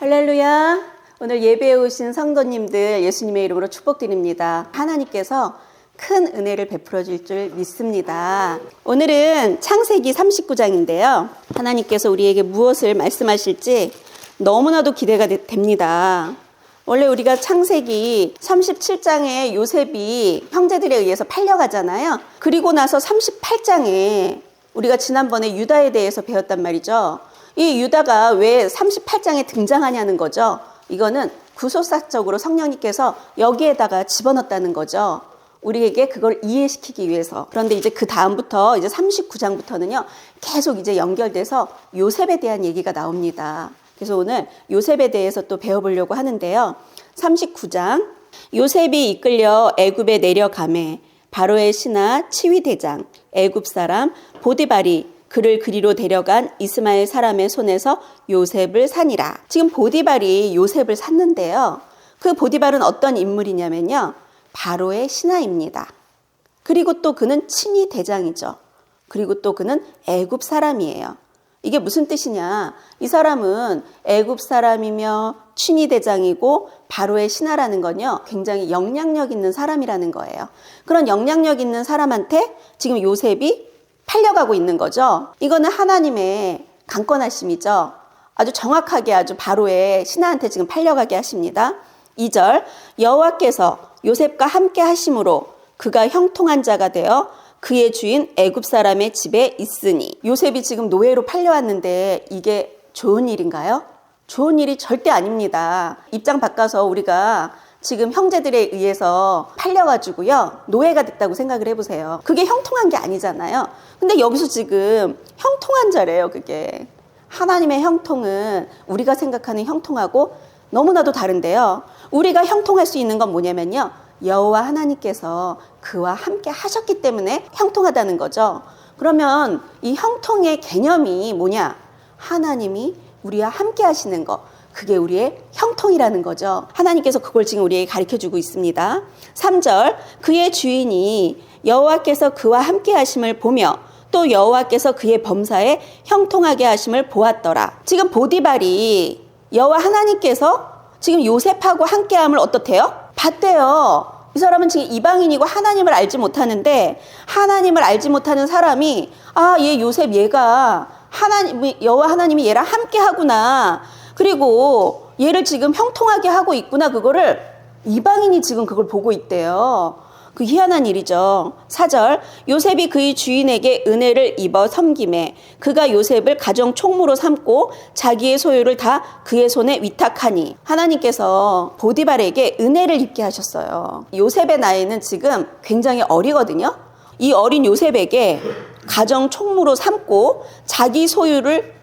할렐루야. 오늘 예배에 오신 성도님들 예수님의 이름으로 축복드립니다. 하나님께서 큰 은혜를 베풀어 줄 줄 믿습니다. 오늘은 창세기 39장인데요. 하나님께서 우리에게 무엇을 말씀하실지 너무나도 기대가 됩니다. 원래 우리가 창세기 37장에 요셉이 형제들에 의해서 팔려가잖아요. 그리고 나서 38장에 우리가 지난번에 유다에 대해서 배웠단 말이죠. 이 유다가 왜 38장에 등장하냐는 거죠. 이거는 구속사적으로 성령님께서 여기에다가 집어넣었다는 거죠. 우리에게 그걸 이해시키기 위해서. 그런데 이제 그 다음부터 이제 39장부터는요, 계속 이제 연결돼서 요셉에 대한 얘기가 나옵니다. 그래서 오늘 요셉에 대해서 또 배워보려고 하는데요. 39장, 요셉이 이끌려 애굽에 내려가매 바로의 신하 치위대장 애굽 사람 보디발이 그를 그리로 데려간 이스마엘 사람의 손에서 요셉을 사니라. 지금 보디발이 요셉을 샀는데요. 그 보디발은 어떤 인물이냐면요, 바로의 신하입니다. 그리고 또 그는 친위 대장이죠. 그리고 또 그는 애굽 사람이에요. 이게 무슨 뜻이냐? 이 사람은 애굽 사람이며 친위 대장이고 바로의 신하라는 건요, 굉장히 영향력 있는 사람이라는 거예요. 그런 영향력 있는 사람한테 지금 요셉이 팔려가고 있는 거죠. 이거는 하나님의 강권하심이죠. 아주 정확하게 아주 바로의 신하한테 지금 팔려가게 하십니다. 2절, 여호와께서 요셉과 함께 하심으로 그가 형통한 자가 되어 그의 주인 애굽 사람의 집에 있으니. 요셉이 지금 노예로 팔려왔는데 이게 좋은 일인가요? 좋은 일이 절대 아닙니다. 입장 바꿔서 우리가 지금 형제들에 의해서 팔려가지고요, 노예가 됐다고 생각을 해보세요. 그게 형통한 게 아니잖아요. 근데 여기서 지금 형통한 자래요. 그게 하나님의 형통은 우리가 생각하는 형통하고 너무나도 다른데요. 우리가 형통할 수 있는 건 뭐냐면요, 여호와 하나님께서 그와 함께 하셨기 때문에 형통하다는 거죠. 그러면 이 형통의 개념이 뭐냐? 하나님이 우리와 함께 하시는 거, 그게 우리의 형통이라는 거죠. 하나님께서 그걸 지금 우리에게 가르쳐주고 있습니다. 3절, 그의 주인이 여호와께서 그와 함께 하심을 보며 또 여호와께서 그의 범사에 형통하게 하심을 보았더라. 지금 보디발이 여호와 하나님께서 지금 요셉하고 함께함을 어떻대요? 봤대요. 이 사람은 지금 이방인이고 하나님을 알지 못하는데, 하나님을 알지 못하는 사람이 얘 요셉 얘가 여호와 하나님이 얘랑 함께하구나, 그리고 얘를 지금 형통하게 하고 있구나, 그거를 이방인이 지금 그걸 보고 있대요. 그 희한한 일이죠. 4절, 요셉이 그의 주인에게 은혜를 입어 섬김에 그가 요셉을 가정 총무로 삼고 자기의 소유를 다 그의 손에 위탁하니. 하나님께서 보디발에게 은혜를 입게 하셨어요. 요셉의 나이는 지금 굉장히 어리거든요. 이 어린 요셉에게 가정 총무로 삼고 자기 소유를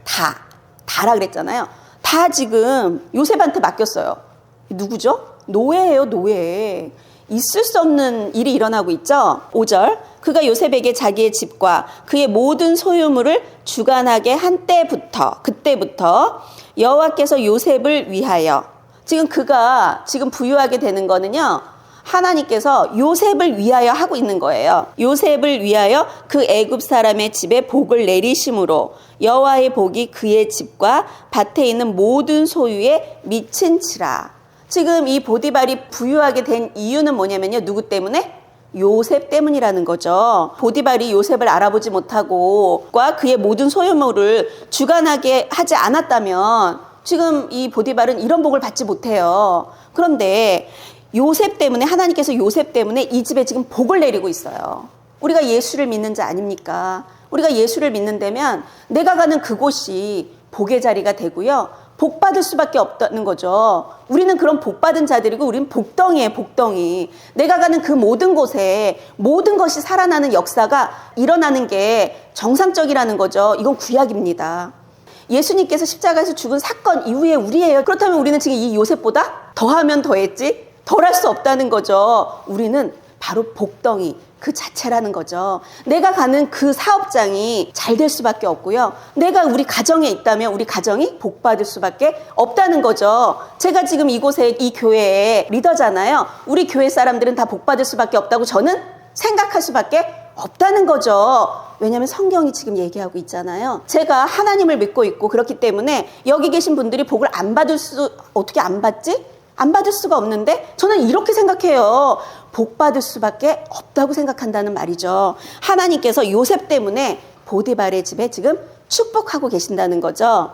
다라 그랬잖아요. 다 지금 요셉한테 맡겼어요. 누구죠? 노예예요, 노예. 있을 수 없는 일이 일어나고 있죠. 5절, 그가 요셉에게 자기의 집과 그의 모든 소유물을 주관하게 한 그때부터 여호와께서 요셉을 위하여, 지금 그가 지금 부유하게 되는 거는요, 하나님께서 요셉을 위하여 하고 있는 거예요. 요셉을 위하여 그 애굽 사람의 집에 복을 내리심으로 여호와의 복이 그의 집과 밭에 있는 모든 소유에 미친지라. 지금 이 보디발이 부유하게 된 이유는 뭐냐면요, 누구 때문에? 요셉 때문이라는 거죠. 보디발이 요셉을 알아보지 못하고 그의 모든 소유물을 주관하게 하지 않았다면 지금 이 보디발은 이런 복을 받지 못해요. 그런데 요셉 때문에, 하나님께서 요셉 때문에 이 집에 지금 복을 내리고 있어요. 우리가 예수를 믿는 자 아닙니까? 우리가 예수를 믿는다면 내가 가는 그곳이 복의 자리가 되고요, 복 받을 수밖에 없다는 거죠. 우리는 그런 복 받은 자들이고 우리는 복덩이에요, 복덩이. 내가 가는 그 모든 곳에 모든 것이 살아나는 역사가 일어나는 게 정상적이라는 거죠. 이건 구약입니다. 예수님께서 십자가에서 죽은 사건 이후에 우리예요. 그렇다면 우리는 지금 이 요셉보다 더하면 더했지 덜할 수 없다는 거죠. 우리는 바로 복덩이 그 자체라는 거죠. 내가 가는 그 사업장이 잘 될 수밖에 없고요, 내가 우리 가정에 있다면 우리 가정이 복 받을 수밖에 없다는 거죠. 제가 지금 이곳에 이 교회의 리더잖아요. 우리 교회 사람들은 다 복 받을 수밖에 없다고 저는 생각할 수밖에 없다는 거죠. 왜냐하면 성경이 지금 얘기하고 있잖아요. 제가 하나님을 믿고 있고 그렇기 때문에 여기 계신 분들이 복을 어떻게 안 받지? 안 받을 수가 없는데 저는 이렇게 생각해요. 복 받을 수밖에 없다고 생각한다는 말이죠. 하나님께서 요셉 때문에 보디발의 집에 지금 축복하고 계신다는 거죠.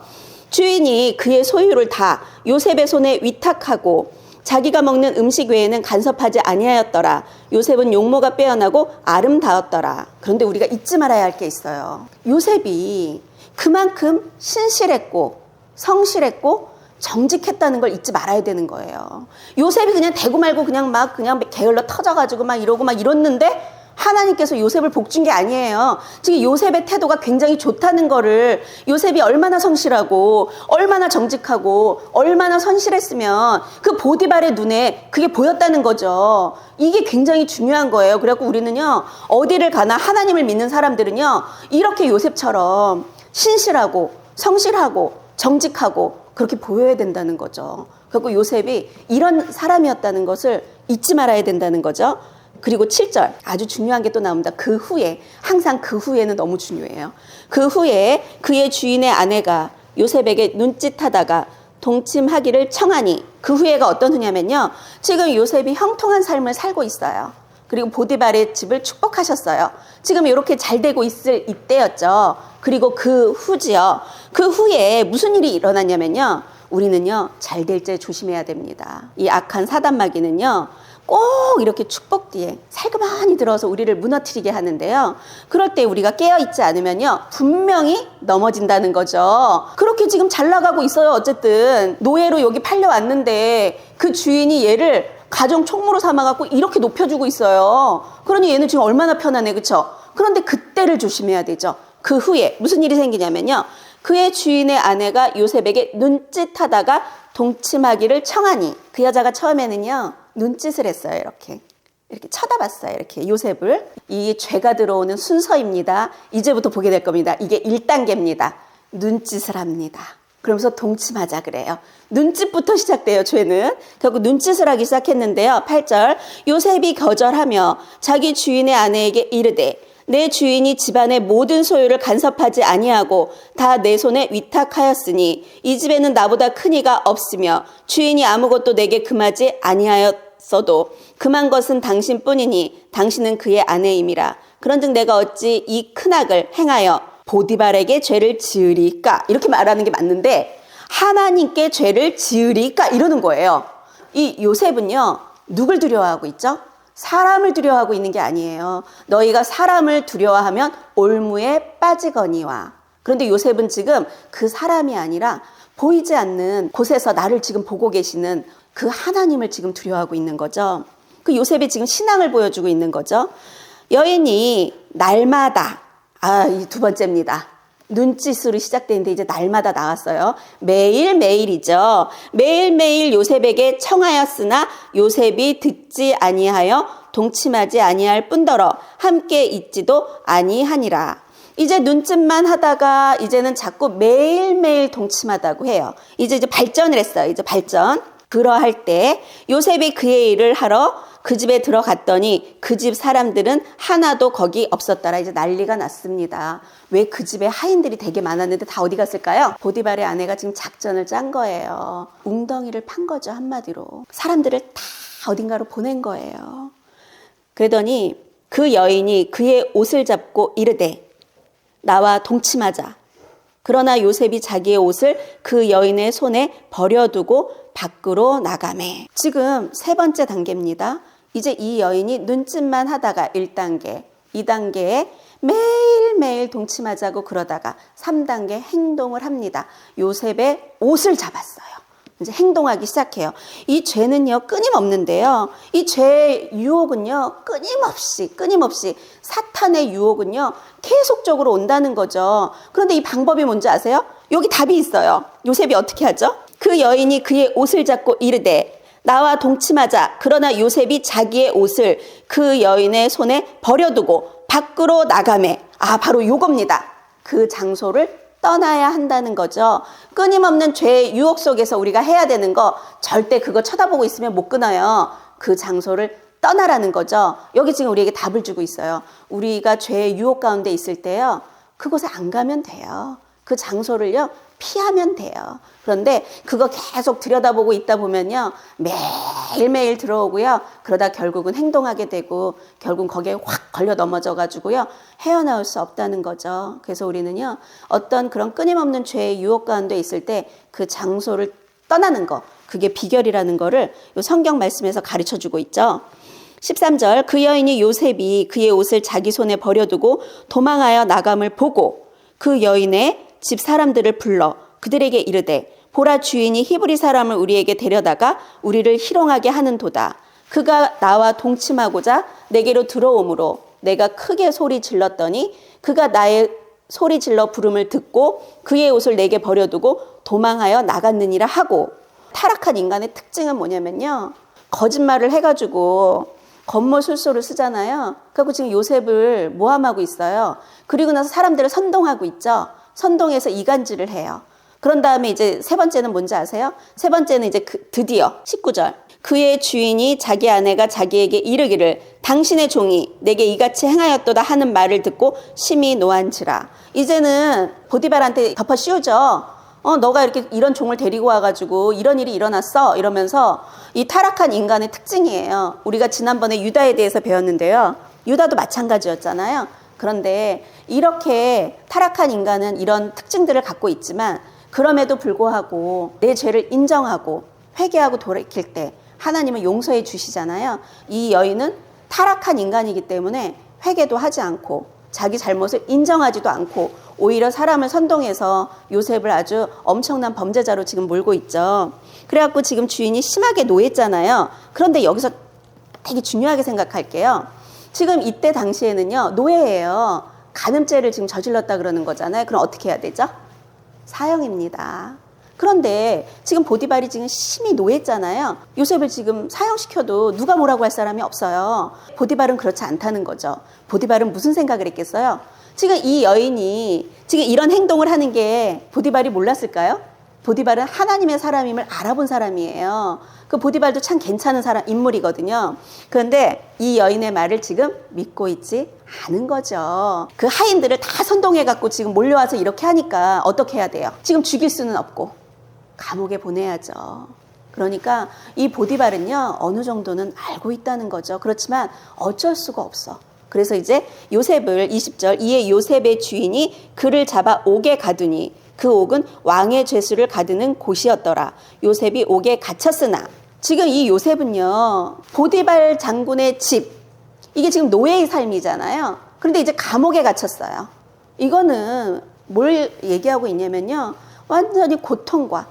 주인이 그의 소유를 다 요셉의 손에 위탁하고 자기가 먹는 음식 외에는 간섭하지 아니하였더라. 요셉은 용모가 빼어나고 아름다웠더라. 그런데 우리가 잊지 말아야 할 게 있어요. 요셉이 그만큼 신실했고 성실했고 정직했다는 걸 잊지 말아야 되는 거예요. 요셉이 그냥 대고 말고 그냥 게을러 터져가지고 막 이러고 막 이랬는데 하나님께서 요셉을 복준 게 아니에요. 지금 요셉의 태도가 굉장히 좋다는 거를, 요셉이 얼마나 성실하고 얼마나 정직하고 얼마나 선실했으면 그 보디발의 눈에 그게 보였다는 거죠. 이게 굉장히 중요한 거예요. 그래갖고 우리는요, 어디를 가나 하나님을 믿는 사람들은요, 이렇게 요셉처럼 신실하고 성실하고 정직하고 그렇게 보여야 된다는 거죠. 그래서 요셉이 이런 사람이었다는 것을 잊지 말아야 된다는 거죠. 그리고 7절 아주 중요한 게 또 나옵니다. 그 후에, 항상 그 후에는 너무 중요해요. 그 후에 그의 주인의 아내가 요셉에게 눈짓하다가 동침하기를 청하니, 그 후에가 어떤 후냐면요, 지금 요셉이 형통한 삶을 살고 있어요. 그리고 보디발의 집을 축복하셨어요. 지금 이렇게 잘 되고 있을 이때였죠. 그리고 그 후지요. 그 후에 무슨 일이 일어났냐면요, 우리는요 잘 될 때 조심해야 됩니다. 이 악한 사단마귀는요 꼭 이렇게 축복 뒤에 살그머니 들어서 우리를 무너뜨리게 하는데요, 그럴 때 우리가 깨어있지 않으면요 분명히 넘어진다는 거죠. 그렇게 지금 잘 나가고 있어요. 어쨌든 노예로 여기 팔려왔는데 그 주인이 얘를 가정 총무로 삼아갖고 이렇게 높여주고 있어요. 그러니 얘는 지금 얼마나 편하네, 그쵸? 그런데 그때를 조심해야 되죠. 그 후에 무슨 일이 생기냐면요, 그의 주인의 아내가 요셉에게 눈짓하다가 동침하기를 청하니, 그 여자가 처음에는요 눈짓을 했어요. 이렇게 쳐다봤어요. 이렇게 요셉을. 이 죄가 들어오는 순서입니다. 이제부터 보게 될 겁니다. 이게 1단계입니다. 눈짓을 합니다. 그러면서 동침하자 그래요. 눈짓부터 시작돼요, 죄는. 결국 눈짓을 하기 시작했는데요. 8절, 요셉이 거절하며 자기 주인의 아내에게 이르되 내 주인이 집안의 모든 소유를 간섭하지 아니하고 다 내 손에 위탁하였으니 이 집에는 나보다 큰 이가 없으며 주인이 아무것도 내게 금하지 아니하였어도 금한 것은 당신뿐이니 당신은 그의 아내임이라. 그런즉 내가 어찌 이 큰 악을 행하여 보디발에게 죄를 지으리까? 이렇게 말하는 게 맞는데 하나님께 죄를 지으리까? 이러는 거예요. 이 요셉은요 누굴 두려워하고 있죠? 사람을 두려워하고 있는 게 아니에요. 너희가 사람을 두려워하면 올무에 빠지거니와. 그런데 요셉은 지금 그 사람이 아니라 보이지 않는 곳에서 나를 지금 보고 계시는 그 하나님을 지금 두려워하고 있는 거죠. 그 요셉이 지금 신앙을 보여주고 있는 거죠. 여인이 날마다, 이 두 번째입니다. 눈짓으로 시작되는데 이제 날마다 나왔어요. 매일매일이죠. 매일매일 요셉에게 청하였으나 요셉이 듣지 아니하여 동침하지 아니할 뿐더러 함께 있지도 아니하니라. 이제 눈짓만 하다가 이제는 자꾸 매일매일 동침하다고 해요. 이제 발전을 했어요. 이제 발전. 그러할 때 요셉이 그의 일을 하러 그 집에 들어갔더니 그 집 사람들은 하나도 거기 없었더라. 이제 난리가 났습니다. 왜 그 집에 하인들이 되게 많았는데 다 어디 갔을까요? 보디발의 아내가 지금 작전을 짠 거예요. 웅덩이를 판 거죠, 한마디로. 사람들을 다 어딘가로 보낸 거예요. 그러더니 그 여인이 그의 옷을 잡고 이르되 나와 동침하자. 그러나 요셉이 자기의 옷을 그 여인의 손에 버려두고 밖으로 나가매. 지금 세 번째 단계입니다. 이제 이 여인이 눈짓만 하다가 1단계, 2단계에 매일매일 동침하자고 그러다가 3단계 행동을 합니다. 요셉의 옷을 잡았어요. 이제 행동하기 시작해요. 이 죄는요 끊임없는데요. 이 죄의 유혹은요 끊임없이 사탄의 유혹은요 계속적으로 온다는 거죠. 그런데 이 방법이 뭔지 아세요? 여기 답이 있어요. 요셉이 어떻게 하죠? 그 여인이 그의 옷을 잡고 이르되 나와 동침하자. 그러나 요셉이 자기의 옷을 그 여인의 손에 버려두고 밖으로 나가매. 바로 요겁니다. 그 장소를 떠나야 한다는 거죠. 끊임없는 죄의 유혹 속에서 우리가 해야 되는 거, 절대 그거 쳐다보고 있으면 못 끊어요. 그 장소를 떠나라는 거죠. 여기 지금 우리에게 답을 주고 있어요. 우리가 죄의 유혹 가운데 있을 때요, 그곳에 안 가면 돼요. 그 장소를요, 피하면 돼요. 그런데 그거 계속 들여다보고 있다 보면요, 매일매일 들어오고요, 그러다 결국은 행동하게 되고 결국 거기에 확 걸려 넘어져 가지고요, 헤어나올 수 없다는 거죠. 그래서 우리는요, 어떤 그런 끊임없는 죄의 유혹 가운데 있을 때 그 장소를 떠나는 거, 그게 비결이라는 거를 이 성경 말씀에서 가르쳐 주고 있죠. 13절, 그 여인이 요셉이 그의 옷을 자기 손에 버려두고 도망하여 나감을 보고 그 여인의 집 사람들을 불러 그들에게 이르되, 보라, 주인이 히브리 사람을 우리에게 데려다가 우리를 희롱하게 하는도다. 그가 나와 동침하고자 내게로 들어오므로 내가 크게 소리 질렀더니 그가 나의 소리 질러 부름을 듣고 그의 옷을 내게 버려두고 도망하여 나갔느니라 하고. 타락한 인간의 특징은 뭐냐면요, 거짓말을 해가지고 겉모술소를 쓰잖아요. 그리고 지금 요셉을 모함하고 있어요. 그리고 나서 사람들을 선동하고 있죠. 선동해서 이간질을 해요. 그런 다음에 이제 세 번째는 뭔지 아세요? 세 번째는 이제 드디어 19절. 그의 주인이 자기 아내가 자기에게 이르기를 당신의 종이 내게 이같이 행하였도다 하는 말을 듣고 심히 노한지라. 이제는 보디발한테 덮어 씌우죠. 너가 이렇게 이런 종을 데리고 와가지고 이런 일이 일어났어, 이러면서. 이 타락한 인간의 특징이에요. 우리가 지난번에 유다에 대해서 배웠는데요, 유다도 마찬가지였잖아요. 그런데 이렇게 타락한 인간은 이런 특징들을 갖고 있지만 그럼에도 불구하고 내 죄를 인정하고 회개하고 돌이킬 때 하나님은 용서해 주시잖아요. 이 여인은 타락한 인간이기 때문에 회개도 하지 않고 자기 잘못을 인정하지도 않고 오히려 사람을 선동해서 요셉을 아주 엄청난 범죄자로 지금 몰고 있죠. 그래갖고 지금 주인이 심하게 노했잖아요. 그런데 여기서 되게 중요하게 생각할게요. 지금 이때 당시에는요, 노예예요. 간음죄를 지금 저질렀다 그러는 거잖아요. 그럼 어떻게 해야 되죠? 사형입니다. 그런데 지금 보디발이 지금 심히 노했잖아요. 요셉을 지금 사형시켜도 누가 뭐라고 할 사람이 없어요. 보디발은 그렇지 않다는 거죠. 보디발은 무슨 생각을 했겠어요? 지금 이 여인이 지금 이런 행동을 하는 게 보디발이 몰랐을까요? 보디발은 하나님의 사람임을 알아본 사람이에요. 그 보디발도 참 괜찮은 인물이거든요. 그런데 이 여인의 말을 지금 믿고 있지 않은 거죠. 그 하인들을 다 선동해갖고 지금 몰려와서 이렇게 하니까 어떻게 해야 돼요? 지금 죽일 수는 없고 감옥에 보내야죠. 그러니까 이 보디발은요, 어느 정도는 알고 있다는 거죠. 그렇지만 어쩔 수가 없어. 그래서 이제 요셉을 20절, 이에 요셉의 주인이 그를 잡아 옥에 가두니 그 옥은 왕의 죄수를 가두는 곳이었더라. 요셉이 옥에 갇혔으나. 지금 이 요셉은요, 보디발 장군의 집, 이게 지금 노예의 삶이잖아요. 그런데 이제 감옥에 갇혔어요. 이거는 뭘 얘기하고 있냐면요, 완전히 고통과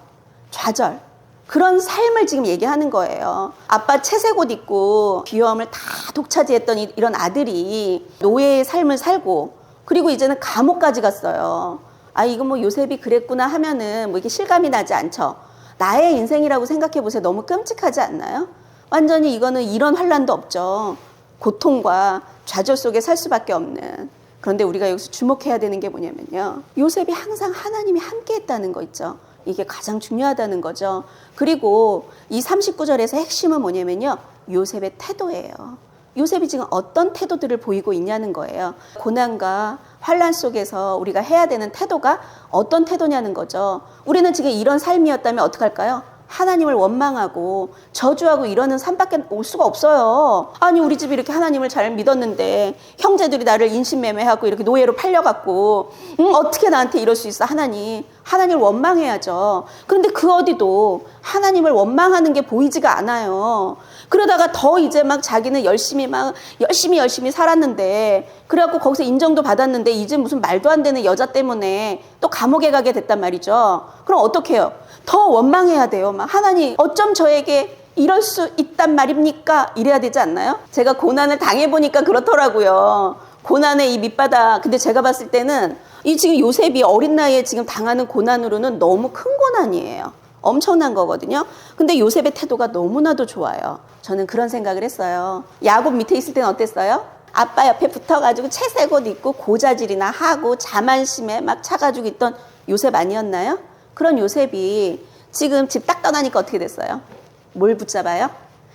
좌절, 그런 삶을 지금 얘기하는 거예요. 아빠 채색 옷 입고 비염을 다 독차지했던 이런 아들이 노예의 삶을 살고, 그리고 이제는 감옥까지 갔어요. 아, 이거 뭐 요셉이 그랬구나 하면은 뭐 이게 실감이 나지 않죠. 나의 인생이라고 생각해 보세요. 너무 끔찍하지 않나요? 완전히 이거는 이런 환란도 없죠. 고통과 좌절 속에 살 수밖에 없는. 그런데 우리가 여기서 주목해야 되는 게 뭐냐면요, 요셉이 항상 하나님이 함께 했다는 거 있죠. 이게 가장 중요하다는 거죠. 그리고 이 39절에서 핵심은 뭐냐면요, 요셉의 태도예요. 요셉이 지금 어떤 태도들을 보이고 있냐는 거예요. 고난과 환란 속에서 우리가 해야 되는 태도가 어떤 태도냐는 거죠. 우리는 지금 이런 삶이었다면 어떡할까요? 하나님을 원망하고 저주하고 이러는 삶밖에 올 수가 없어요. 아니, 우리 집이 이렇게 하나님을 잘 믿었는데 형제들이 나를 인신매매하고 이렇게 노예로 팔려갖고 어떻게 나한테 이럴 수 있어. 하나님을 원망해야죠. 그런데 그 어디도 하나님을 원망하는 게 보이지가 않아요. 그러다가 더 이제 막 자기는 열심히 살았는데, 그래갖고 거기서 인정도 받았는데 이제 무슨 말도 안 되는 여자 때문에 또 감옥에 가게 됐단 말이죠. 그럼 어떻게 해요? 더 원망해야 돼요. 막 하나님, 어쩜 저에게 이럴 수 있단 말입니까? 이래야 되지 않나요? 제가 고난을 당해보니까 그렇더라고요. 고난의 이 밑바닥. 근데 제가 봤을 때는 이 지금 요셉이 어린 나이에 지금 당하는 고난으로는 너무 큰 고난이에요. 엄청난 거거든요. 근데 요셉의 태도가 너무나도 좋아요. 저는 그런 생각을 했어요. 야곱 밑에 있을 때는 어땠어요? 아빠 옆에 붙어가지고 채색 옷 입고 고자질이나 하고 자만심에 막 차가지고 있던 요셉 아니었나요? 그런 요셉이 지금 집 딱 떠나니까 어떻게 됐어요? 뭘 붙잡아요?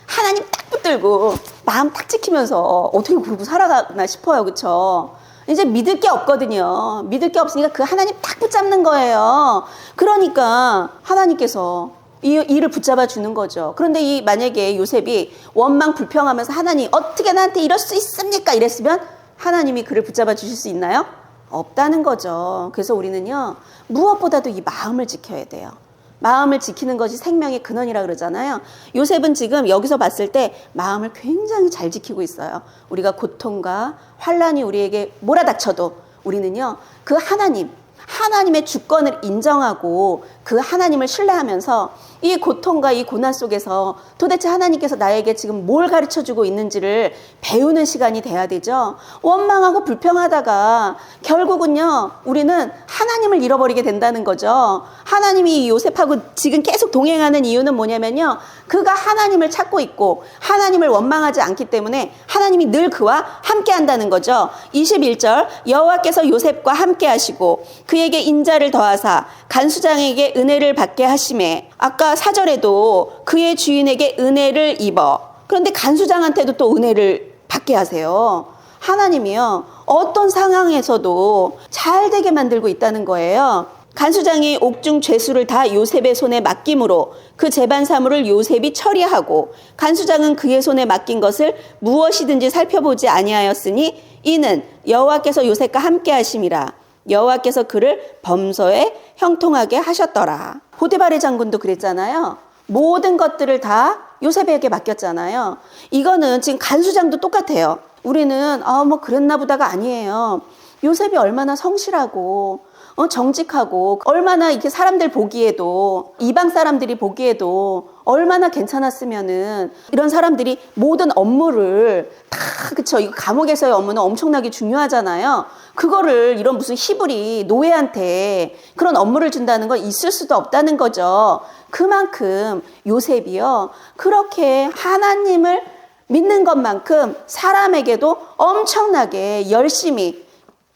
하나님 딱 붙들고 마음 탁 지키면서 어떻게 그러고 살아가나 싶어요. 그쵸? 이제 믿을 게 없거든요. 믿을 게 없으니까 그 하나님 딱 붙잡는 거예요. 그러니까 하나님께서 이 일을 붙잡아 주는 거죠. 그런데 만약에 요셉이 원망 불평하면서 하나님 어떻게 나한테 이럴 수 있습니까? 이랬으면 하나님이 그를 붙잡아 주실 수 있나요? 없다는 거죠. 그래서 우리는요, 무엇보다도 이 마음을 지켜야 돼요. 마음을 지키는 것이 생명의 근원이라 그러잖아요. 요셉은 지금 여기서 봤을 때 마음을 굉장히 잘 지키고 있어요. 우리가 고통과 환란이 우리에게 몰아닥쳐도 우리는요, 그 하나님의 주권을 인정하고 그 하나님을 신뢰하면서 이 고통과 이 고난 속에서 도대체 하나님께서 나에게 지금 뭘 가르쳐주고 있는지를 배우는 시간이 돼야 되죠. 원망하고 불평하다가 결국은요, 우리는 하나님을 잃어버리게 된다는 거죠. 하나님이 이 요셉하고 지금 계속 동행하는 이유는 뭐냐면요, 그가 하나님을 찾고 있고 하나님을 원망하지 않기 때문에 하나님이 늘 그와 함께 한다는 거죠. 21절, 여호와께서 요셉과 함께 하시고 그에게 인자를 더하사 간수장에게 은혜를 받게 하시매, 아까 4절에도 그의 주인에게 은혜를 입어, 그런데 간수장한테도 또 은혜를 받게 하세요. 하나님이요, 어떤 상황에서도 잘 되게 만들고 있다는 거예요. 간수장이 옥중 죄수를 다 요셉의 손에 맡김으로 그 재반 사물을 요셉이 처리하고 간수장은 그의 손에 맡긴 것을 무엇이든지 살펴보지 아니하였으니 이는 여호와께서 요셉과 함께 하심이라. 여호와께서 그를 범서에 형통하게 하셨더라. 보디발의 장군도 그랬잖아요. 모든 것들을 다 요셉에게 맡겼잖아요. 이거는 지금 간수장도 똑같아요. 우리는 뭐 그랬나 보다가 아니에요. 요셉이 얼마나 성실하고 정직하고 얼마나 이렇게 사람들 보기에도, 이방 사람들이 보기에도 얼마나 괜찮았으면은 이런 사람들이 모든 업무를 다, 그쵸, 이거 감옥에서의 업무는 엄청나게 중요하잖아요. 그거를 이런 무슨 히브리 노예한테 그런 업무를 준다는 건 있을 수도 없다는 거죠. 그만큼 요셉이요, 그렇게 하나님을 믿는 것만큼 사람에게도 엄청나게 열심히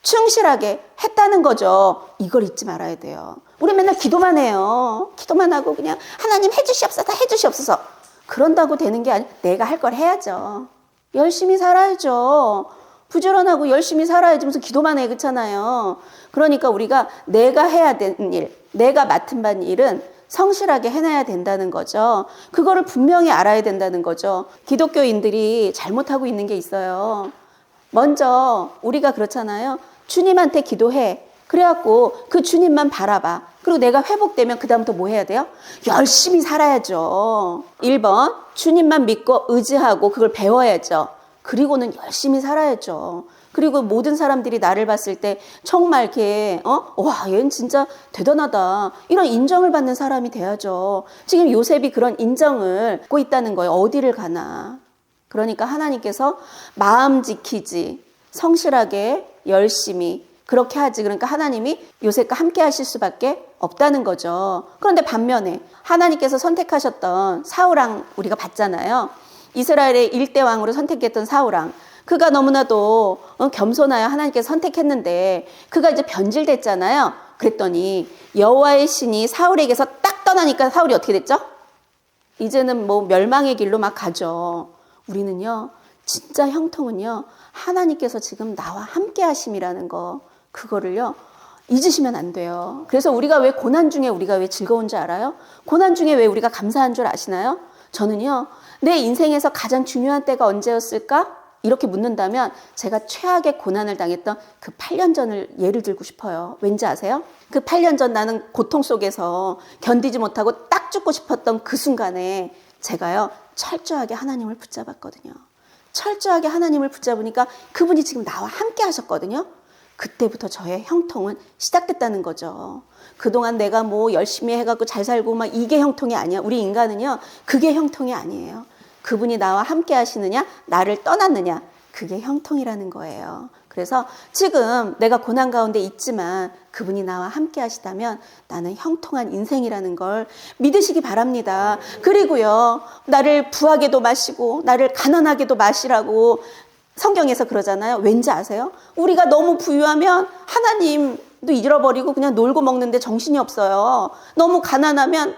충실하게 했다는 거죠. 이걸 잊지 말아야 돼요. 우리 맨날 기도만 해요. 기도만 하고 그냥 하나님 해주시옵소서, 해주시옵소서. 그런다고 되는 게 아니라 내가 할 걸 해야죠. 열심히 살아야죠. 부지런하고 열심히 살아야지 무슨 기도만 해, 그렇잖아요. 그러니까 우리가 내가 해야 되는 일, 내가 맡은 반 일은 성실하게 해내야 된다는 거죠. 그거를 분명히 알아야 된다는 거죠. 기독교인들이 잘못하고 있는 게 있어요. 먼저 우리가 그렇잖아요. 주님한테 기도해. 그래갖고 그 주님만 바라봐. 그리고 내가 회복되면 그 다음부터 뭐 해야 돼요? 열심히 살아야죠. 1번, 주님만 믿고 의지하고 그걸 배워야죠. 그리고는 열심히 살아야죠. 그리고 모든 사람들이 나를 봤을 때 정말 이렇게 와, 얘는 진짜 대단하다, 이런 인정을 받는 사람이 돼야죠. 지금 요셉이 그런 인정을 받고 있다는 거예요. 어디를 가나. 그러니까 하나님께서 마음 지키지, 성실하게 열심히 그렇게 하지. 그러니까 하나님이 요셉과 함께 하실 수밖에 없다는 거죠. 그런데 반면에 하나님께서 선택하셨던 사울왕 우리가 봤잖아요. 이스라엘의 1대 왕으로 선택했던 사울왕. 그가 너무나도 겸손하여 하나님께서 선택했는데 그가 이제 변질됐잖아요. 그랬더니 여호와의 신이 사울에게서 딱 떠나니까 사울이 어떻게 됐죠? 이제는 뭐 멸망의 길로 막 가죠. 우리는요, 진짜 형통은요, 하나님께서 지금 나와 함께 하심이라는 거, 그거를요 잊으시면 안 돼요. 그래서 우리가 왜 고난 중에 우리가 왜 즐거운 줄 알아요? 고난 중에 왜 우리가 감사한 줄 아시나요? 저는요, 내 인생에서 가장 중요한 때가 언제였을까? 이렇게 묻는다면 제가 최악의 고난을 당했던 그 8년 전을 예를 들고 싶어요. 왠지 아세요? 그 8년 전 나는 고통 속에서 견디지 못하고 딱 죽고 싶었던 그 순간에 제가요, 철저하게 하나님을 붙잡았거든요. 철저하게 하나님을 붙잡으니까 그분이 지금 나와 함께 하셨거든요. 그때부터 저의 형통은 시작됐다는 거죠. 그동안 내가 뭐 열심히 해갖고 잘 살고 막 이게 형통이 아니야. 우리 인간은요, 그게 형통이 아니에요. 그분이 나와 함께 하시느냐, 나를 떠났느냐, 그게 형통이라는 거예요. 그래서 지금 내가 고난 가운데 있지만 그분이 나와 함께 하시다면 나는 형통한 인생이라는 걸 믿으시기 바랍니다. 그리고요, 나를 부하게도 마시고 나를 가난하게도 마시라고 성경에서 그러잖아요. 왠지 아세요? 우리가 너무 부유하면 하나님도 잃어버리고 그냥 놀고 먹는데 정신이 없어요. 너무 가난하면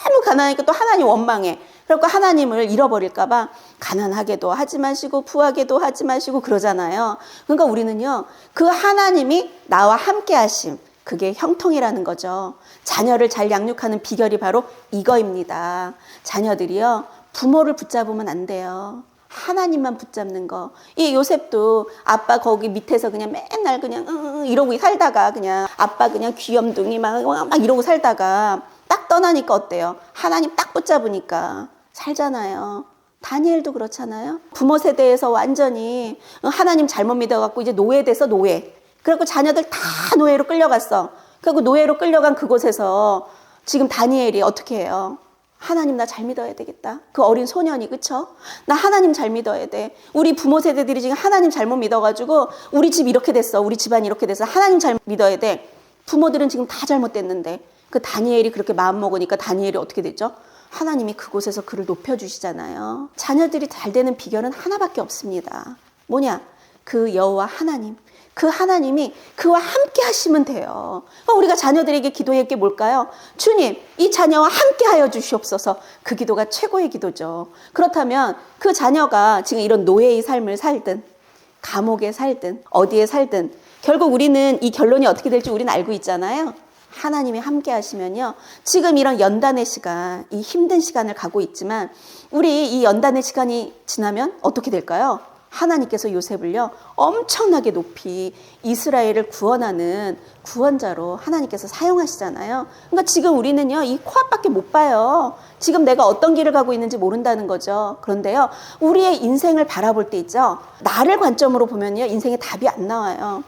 너무 가난하니까 또 하나님 원망해. 그러니까 하나님을 잃어버릴까봐 가난하게도 하지 마시고 부하게도 하지 마시고 그러잖아요. 그러니까 우리는요, 그 하나님이 나와 함께 하심, 그게 형통이라는 거죠. 자녀를 잘 양육하는 비결이 바로 이거입니다. 자녀들이요, 부모를 붙잡으면 안 돼요. 하나님만 붙잡는 거. 이 요셉도 아빠 거기 밑에서 그냥 맨날 그냥 이러고 살다가 그냥 아빠 그냥 귀염둥이 막 이러고 살다가 딱 떠나니까 어때요? 하나님 딱 붙잡으니까 살잖아요. 다니엘도 그렇잖아요. 부모 세대에서 완전히 하나님 잘못 믿어갖고 이제 노예돼서 노예. 그래갖고 자녀들 다 노예로 끌려갔어. 그리고 노예로 끌려간 그곳에서 지금 다니엘이 어떻게 해요? 하나님 나 잘 믿어야 되겠다. 그 어린 소년이, 그쵸? 나 하나님 잘 믿어야 돼. 우리 부모 세대들이 지금 하나님 잘못 믿어가지고 우리 집 이렇게 됐어. 우리 집안 이렇게 됐어. 하나님 잘 믿어야 돼. 부모들은 지금 다 잘못됐는데 그 다니엘이 그렇게 마음 먹으니까 다니엘이 어떻게 됐죠? 하나님이 그곳에서 그를 높여주시잖아요. 자녀들이 잘 되는 비결은 하나밖에 없습니다. 뭐냐? 그 여호와 하나님. 그 하나님이 그와 함께 하시면 돼요. 우리가 자녀들에게 기도할 게 뭘까요? 주님, 이 자녀와 함께 하여 주시옵소서. 그 기도가 최고의 기도죠. 그렇다면 그 자녀가 지금 이런 노예의 삶을 살든 감옥에 살든 어디에 살든 결국 우리는 이 결론이 어떻게 될지 우리는 알고 있잖아요. 하나님이 함께 하시면요, 지금 이런 연단의 시간, 이 힘든 시간을 가고 있지만 우리 이 연단의 시간이 지나면 어떻게 될까요? 하나님께서 요셉을요 엄청나게 높이 이스라엘을 구원하는 구원자로 하나님께서 사용하시잖아요. 그러니까 지금 우리는요 이 코앞밖에 못 봐요. 지금 내가 어떤 길을 가고 있는지 모른다는 거죠. 그런데요, 우리의 인생을 바라볼 때 있죠, 나를 관점으로 보면요 인생에 답이 안 나와요.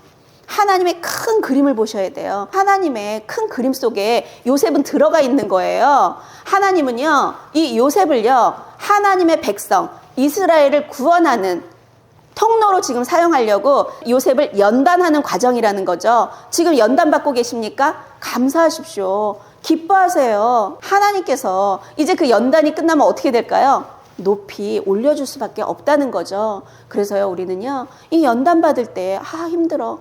하나님의 큰 그림을 보셔야 돼요. 하나님의 큰 그림 속에 요셉은 들어가 있는 거예요. 하나님은요, 이 요셉을요, 하나님의 백성, 이스라엘을 구원하는 통로로 지금 사용하려고 요셉을 연단하는 과정이라는 거죠. 지금 연단받고 계십니까? 감사하십시오. 기뻐하세요. 하나님께서 이제 그 연단이 끝나면 어떻게 될까요? 높이 올려줄 수밖에 없다는 거죠. 그래서요, 우리는요, 이 연단받을 때, 힘들어.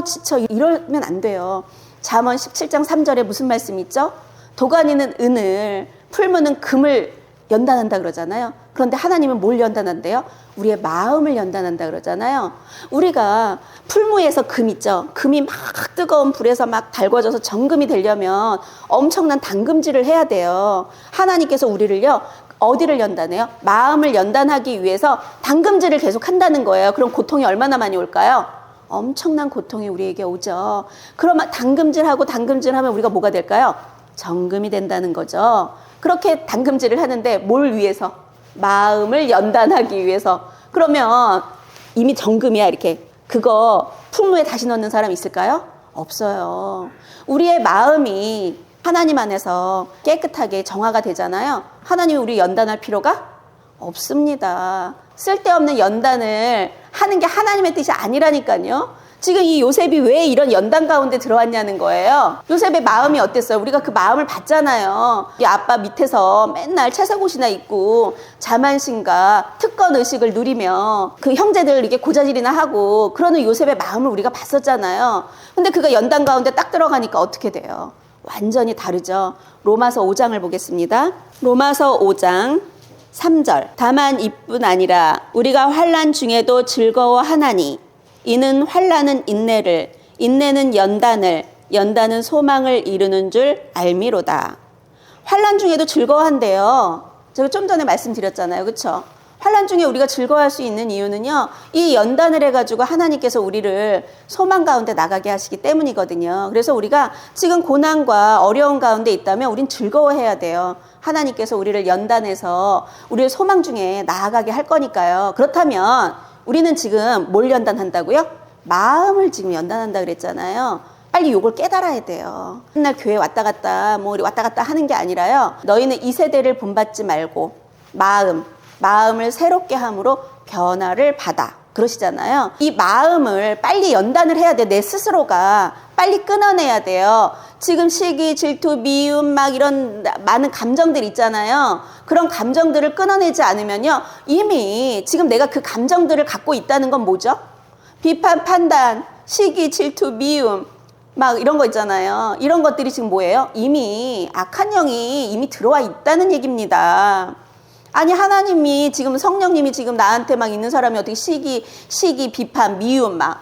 지쳐. 이러면 안 돼요. 잠언 17장 3절에 무슨 말씀 있죠? 도가니는 은을, 풀무는 금을 연단한다 그러잖아요. 그런데 하나님은 뭘 연단한대요? 우리의 마음을 연단한다 그러잖아요. 우리가 풀무에서 금 있죠. 금이 막 뜨거운 불에서 막 달궈져서 정금이 되려면 엄청난 담금질을 해야 돼요. 하나님께서 우리를요, 어디를 연단해요? 마음을 연단하기 위해서 담금질을 계속 한다는 거예요. 그럼 고통이 얼마나 많이 올까요? 엄청난 고통이 우리에게 오죠. 그러면 담금질하면 우리가 뭐가 될까요? 정금이 된다는 거죠. 그렇게 담금질을 하는데 뭘 위해서? 마음을 연단하기 위해서. 그러면 이미 정금이야 이렇게. 그거 풍무에 다시 넣는 사람 있을까요? 없어요. 우리의 마음이 하나님 안에서 깨끗하게 정화가 되잖아요. 하나님이 우리 연단할 필요가 없습니다. 쓸데없는 연단을 하는 게 하나님의 뜻이 아니라니까요. 지금 이 요셉이 왜 이런 연단 가운데 들어왔냐는 거예요. 요셉의 마음이 어땠어요? 우리가 그 마음을 봤잖아요. 이 아빠 밑에서 맨날 채석옷이나 입고 자만심과 특권 의식을 누리며 그 형제들 이렇게 고자질이나 하고 그러는 요셉의 마음을 우리가 봤었잖아요. 근데 그가 연단 가운데 딱 들어가니까 어떻게 돼요? 완전히 다르죠. 로마서 5장을 보겠습니다. 로마서 5장 3절. 다만 이뿐 아니라 우리가 환난 중에도 즐거워하나니 이는 환난은 인내를, 인내는 연단을, 연단은 소망을 이루는 줄 알미로다. 환난 중에도 즐거워한대요. 제가 좀 전에 말씀드렸잖아요. 그렇죠? 환난 중에 우리가 즐거워할 수 있는 이유는요, 이 연단을 해가지고 하나님께서 우리를 소망 가운데 나가게 하시기 때문이거든요. 그래서 우리가 지금 고난과 어려운 가운데 있다면 우린 즐거워해야 돼요. 하나님께서 우리를 연단해서 우리를 소망 중에 나아가게 할 거니까요. 그렇다면 우리는 지금 뭘 연단한다고요? 마음을 지금 연단한다 그랬잖아요. 빨리 요걸 깨달아야 돼요. 맨날 교회 왔다 갔다 하는 게 아니라요, 너희는 이 세대를 본받지 말고 마음을 새롭게 함으로 변화를 받아 그러시잖아요. 이 마음을 빨리 연단을 해야 돼. 내 스스로가 빨리 끊어내야 돼요. 지금 시기, 질투, 미움 막 이런 많은 감정들 있잖아요. 그런 감정들을 끊어내지 않으면요, 이미 지금 내가 그 감정들을 갖고 있다는 건 뭐죠? 비판, 판단, 시기, 질투, 미움, 막 이런 거 있잖아요. 이런 것들이 지금 뭐예요? 이미 악한 영이 이미 들어와 있다는 얘기입니다. 아니 하나님이 지금 성령님이 지금 나한테 막 있는 사람이 어떻게 시기, 비판, 미움, 막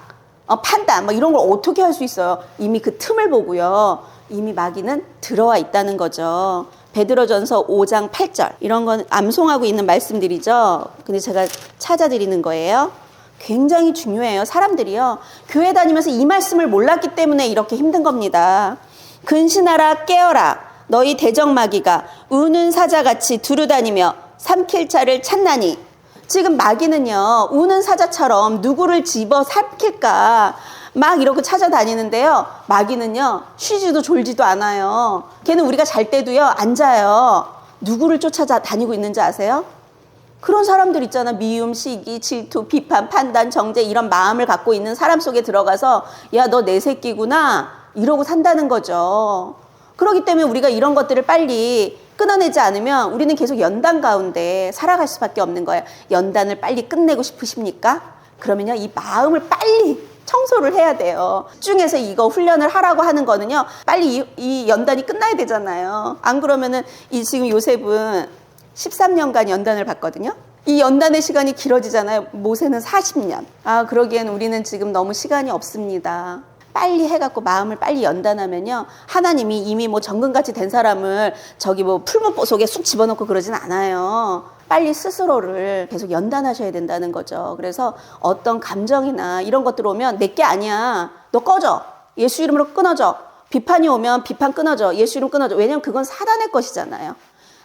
판단 막 이런 걸 어떻게 할 수 있어요? 이미 그 틈을 보고요. 이미 마귀는 들어와 있다는 거죠. 베드로전서 5장 8절 이런 건 암송하고 있는 말씀들이죠. 근데 제가 찾아드리는 거예요. 굉장히 중요해요. 사람들이요. 교회 다니면서 이 말씀을 몰랐기 때문에 이렇게 힘든 겁니다. 근신하라 깨어라 너희 대적마귀가 우는 사자같이 두루다니며 삼킬 자를 찾나니. 지금 마귀는요. 우는 사자처럼 누구를 집어 삼킬까 막 이렇게 찾아다니는데요. 마귀는요. 쉬지도 졸지도 않아요. 걔는 우리가 잘 때도요. 안 자요. 누구를 쫓아다니고 있는지 아세요? 그런 사람들 있잖아. 미움, 시기, 질투, 비판, 판단, 정죄 이런 마음을 갖고 있는 사람 속에 들어가서 야, 너 내 새끼구나 이러고 산다는 거죠. 그렇기 때문에 우리가 이런 것들을 빨리 끊어내지 않으면 우리는 계속 연단 가운데 살아갈 수밖에 없는 거예요. 연단을 빨리 끝내고 싶으십니까? 그러면요. 이 마음을 빨리 청소를 해야 돼요. 중에서 이거 훈련을 하라고 하는 거는요. 빨리 이 연단이 끝나야 되잖아요. 안 그러면은 이 지금 요셉은 13년간 연단을 받거든요. 이 연단의 시간이 길어지잖아요. 모세는 40년. 그러기엔 우리는 지금 너무 시간이 없습니다. 빨리 해갖고 마음을 빨리 연단하면요. 하나님이 이미 뭐 정금같이 된 사람을 저기 뭐 풀무 속에 쑥 집어넣고 그러진 않아요. 빨리 스스로를 계속 연단하셔야 된다는 거죠. 그래서 어떤 감정이나 이런 것들 오면 내게 아니야. 너 꺼져. 예수 이름으로 끊어져. 비판이 오면 비판 끊어져. 예수 이름 끊어져. 왜냐면 그건 사단의 것이잖아요.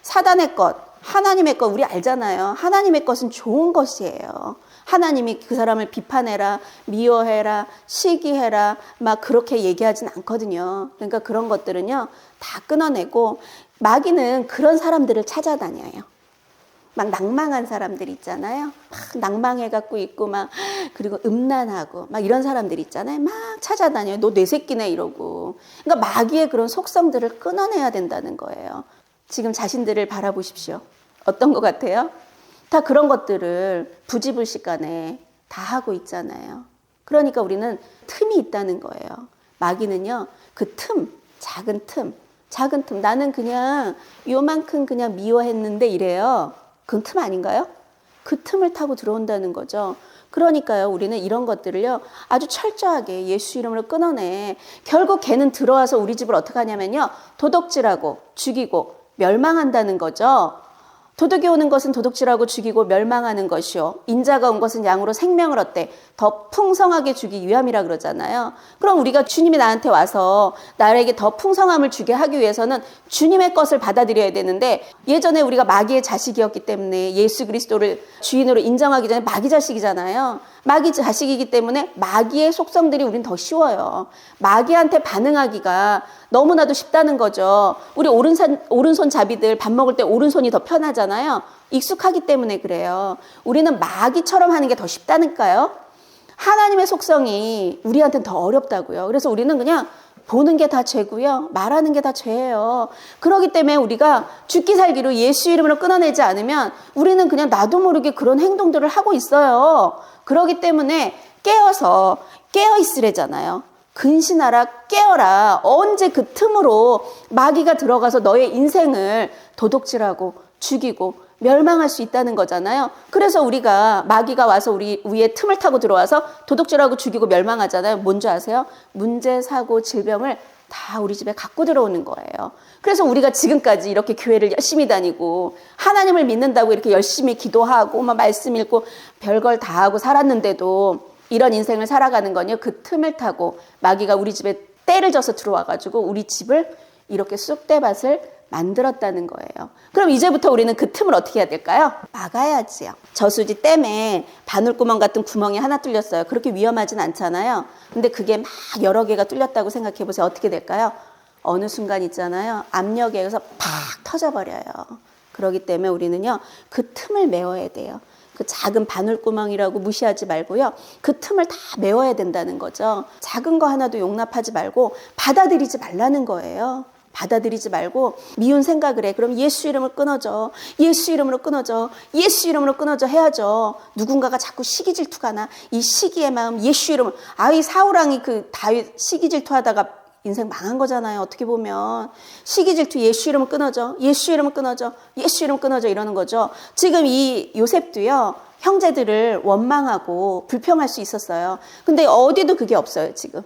사단의 것, 하나님의 것 우리 알잖아요. 하나님의 것은 좋은 것이에요. 하나님이 그 사람을 비판해라, 미워해라, 시기해라 막 그렇게 얘기하진 않거든요. 그러니까 그런 것들은요 다 끊어내고 마귀는 그런 사람들을 찾아다녀요. 막 낭망한 사람들 있잖아요. 막 낭망해갖고 있고 막 그리고 음란하고 막 이런 사람들 있잖아요. 막 찾아다녀요. 너 내 새끼네 이러고. 그러니까 마귀의 그런 속성들을 끊어내야 된다는 거예요. 지금 자신들을 바라보십시오. 어떤 것 같아요? 다 그런 것들을 부지불식간에 다 하고 있잖아요. 그러니까 우리는 틈이 있다는 거예요. 마귀는요. 그 틈, 작은 틈. 나는 그냥 요만큼 그냥 미워했는데 이래요. 그건 틈 아닌가요? 그 틈을 타고 들어온다는 거죠. 그러니까요. 우리는 이런 것들을요. 아주 철저하게 예수 이름으로 끊어내. 결국 걔는 들어와서 우리 집을 어떻게 하냐면요. 도둑질하고 죽이고 멸망한다는 거죠. 도둑이 오는 것은 도둑질하고 죽이고 멸망하는 것이요. 인자가 온 것은 양으로 생명을 얻되 더 풍성하게 주기 위함이라 그러잖아요. 그럼 우리가 주님이 나한테 와서 나에게 더 풍성함을 주게 하기 위해서는 주님의 것을 받아들여야 되는데 예전에 우리가 마귀의 자식이었기 때문에 예수 그리스도를 주인으로 인정하기 전에 마귀 자식이잖아요. 마귀 자식이기 때문에 마귀의 속성들이 우린 더 쉬워요. 마귀한테 반응하기가 너무나도 쉽다는 거죠. 우리 오른손 자비들 밥 먹을 때 오른손이 더 편하잖아요. 익숙하기 때문에 그래요. 우리는 마귀처럼 하는 게 더 쉽다니까요. 하나님의 속성이 우리한테는 더 어렵다고요. 그래서 우리는 그냥 보는 게 다 죄고요. 말하는 게 다 죄예요. 그렇기 때문에 우리가 죽기 살기로 예수 이름으로 끊어내지 않으면 우리는 그냥 나도 모르게 그런 행동들을 하고 있어요. 그렇기 때문에 깨어 있으래잖아요. 근신하라 깨어라. 언제 그 틈으로 마귀가 들어가서 너의 인생을 도둑질하고 죽이고 멸망할 수 있다는 거잖아요. 그래서 우리가 마귀가 와서 우리 위에 틈을 타고 들어와서 도둑질하고 죽이고 멸망하잖아요. 뭔지 아세요? 문제, 사고, 질병을 다 우리 집에 갖고 들어오는 거예요. 그래서 우리가 지금까지 이렇게 교회를 열심히 다니고 하나님을 믿는다고 이렇게 열심히 기도하고 막 말씀 읽고 별걸 다 하고 살았는데도 이런 인생을 살아가는 건요. 그 틈을 타고 마귀가 우리 집에 때를 져서 들어와가지고 우리 집을 이렇게 쑥대밭을 만들었다는 거예요. 그럼 이제부터 우리는 그 틈을 어떻게 해야 될까요? 막아야지요. 저수지 댐에 바늘구멍 같은 구멍이 하나 뚫렸어요. 그렇게 위험하진 않잖아요. 근데 그게 막 여러 개가 뚫렸다고 생각해 보세요. 어떻게 될까요? 어느 순간 있잖아요. 압력에 의해서 팍 터져버려요. 그렇기 때문에 우리는요. 그 틈을 메워야 돼요. 그 작은 바늘구멍이라고 무시하지 말고요. 그 틈을 다 메워야 된다는 거죠. 작은 거 하나도 용납하지 말고 받아들이지 말라는 거예요. 받아들이지 말고 미운 생각을 해. 그럼 예수 이름을 끊어져. 예수 이름으로 끊어져. 예수 이름으로 끊어져 해야죠. 누군가가 자꾸 시기 질투가 나. 이 시기의 마음 예수 이름을. 이 사울왕이 그 다윗 시기 질투하다가 인생 망한 거잖아요. 어떻게 보면 시기 질투 예수 이름을 끊어져. 예수 이름을 끊어져. 예수 이름을 끊어져 이러는 거죠. 지금 이 요셉도요. 형제들을 원망하고 불평할 수 있었어요. 근데 어디도 그게 없어요. 지금.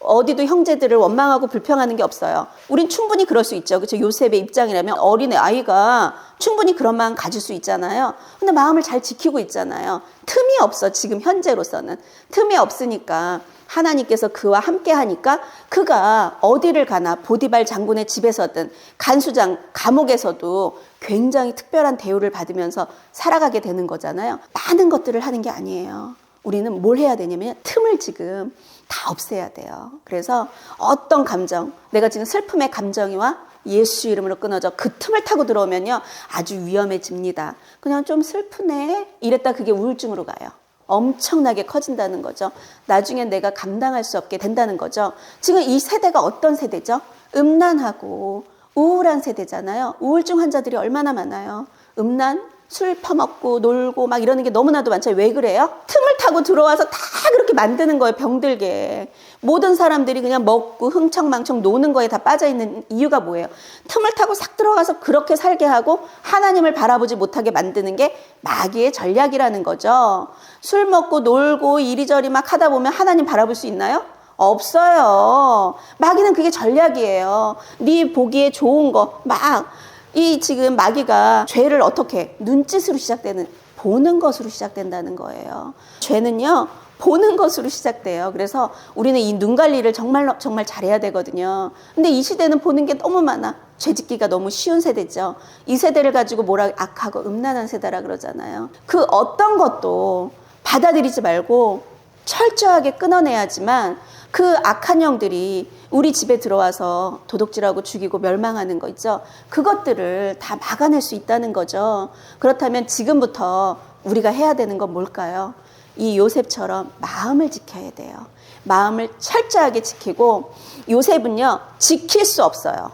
어디도 형제들을 원망하고 불평하는 게 없어요. 우린 충분히 그럴 수 있죠. 그렇죠? 요셉의 입장이라면 어린애 아이가 충분히 그런 마음 가질 수 있잖아요. 근데 마음을 잘 지키고 있잖아요. 틈이 없어. 지금 현재로서는. 틈이 없으니까 하나님께서 그와 함께 하니까 그가 어디를 가나 보디발 장군의 집에서든 간수장 감옥에서도 굉장히 특별한 대우를 받으면서 살아가게 되는 거잖아요. 많은 것들을 하는 게 아니에요. 우리는 뭘 해야 되냐면 틈을 지금 다 없애야 돼요. 그래서 어떤 감정, 내가 지금 슬픔의 감정이와 예수 이름으로 끊어져 그 틈을 타고 들어오면요 아주 위험해집니다. 그냥 좀 슬프네 이랬다 그게 우울증으로 가요. 엄청나게 커진다는 거죠. 나중에 내가 감당할 수 없게 된다는 거죠. 지금 이 세대가 어떤 세대죠? 음란하고 우울한 세대잖아요. 우울증 환자들이 얼마나 많아요. 음란, 술 퍼먹고 놀고 막 이러는 게 너무나도 많잖아요. 왜 그래요? 틈을 타고 들어와서 다 그렇게 만드는 거예요. 병들게. 모든 사람들이 그냥 먹고 흥청망청 노는 거에 다 빠져있는 이유가 뭐예요? 틈을 타고 싹 들어가서 그렇게 살게 하고 하나님을 바라보지 못하게 만드는 게 마귀의 전략이라는 거죠. 술 먹고 놀고 이리저리 막 하다 보면 하나님 바라볼 수 있나요? 없어요. 마귀는 그게 전략이에요. 네 보기에 좋은 거 막 이 지금 마귀가 죄를 어떻게 눈짓으로 시작되는 보는 것으로 시작된다는 거예요. 죄는요 보는 것으로 시작돼요. 그래서 우리는 이 눈 관리를 정말 잘해야 되거든요. 근데 이 시대는 보는 게 너무 많아. 죄 짓기가 너무 쉬운 세대죠. 이 세대를 가지고 뭐라 악하고 음란한 세대라 그러잖아요. 그 어떤 것도 받아들이지 말고 철저하게 끊어내야지만 그 악한 영들이 우리 집에 들어와서 도둑질하고 죽이고 멸망하는 거 있죠. 그것들을 다 막아낼 수 있다는 거죠. 그렇다면 지금부터 우리가 해야 되는 건 뭘까요? 이 요셉처럼 마음을 지켜야 돼요. 마음을 철저하게 지키고 요셉은요 지킬 수 없어요.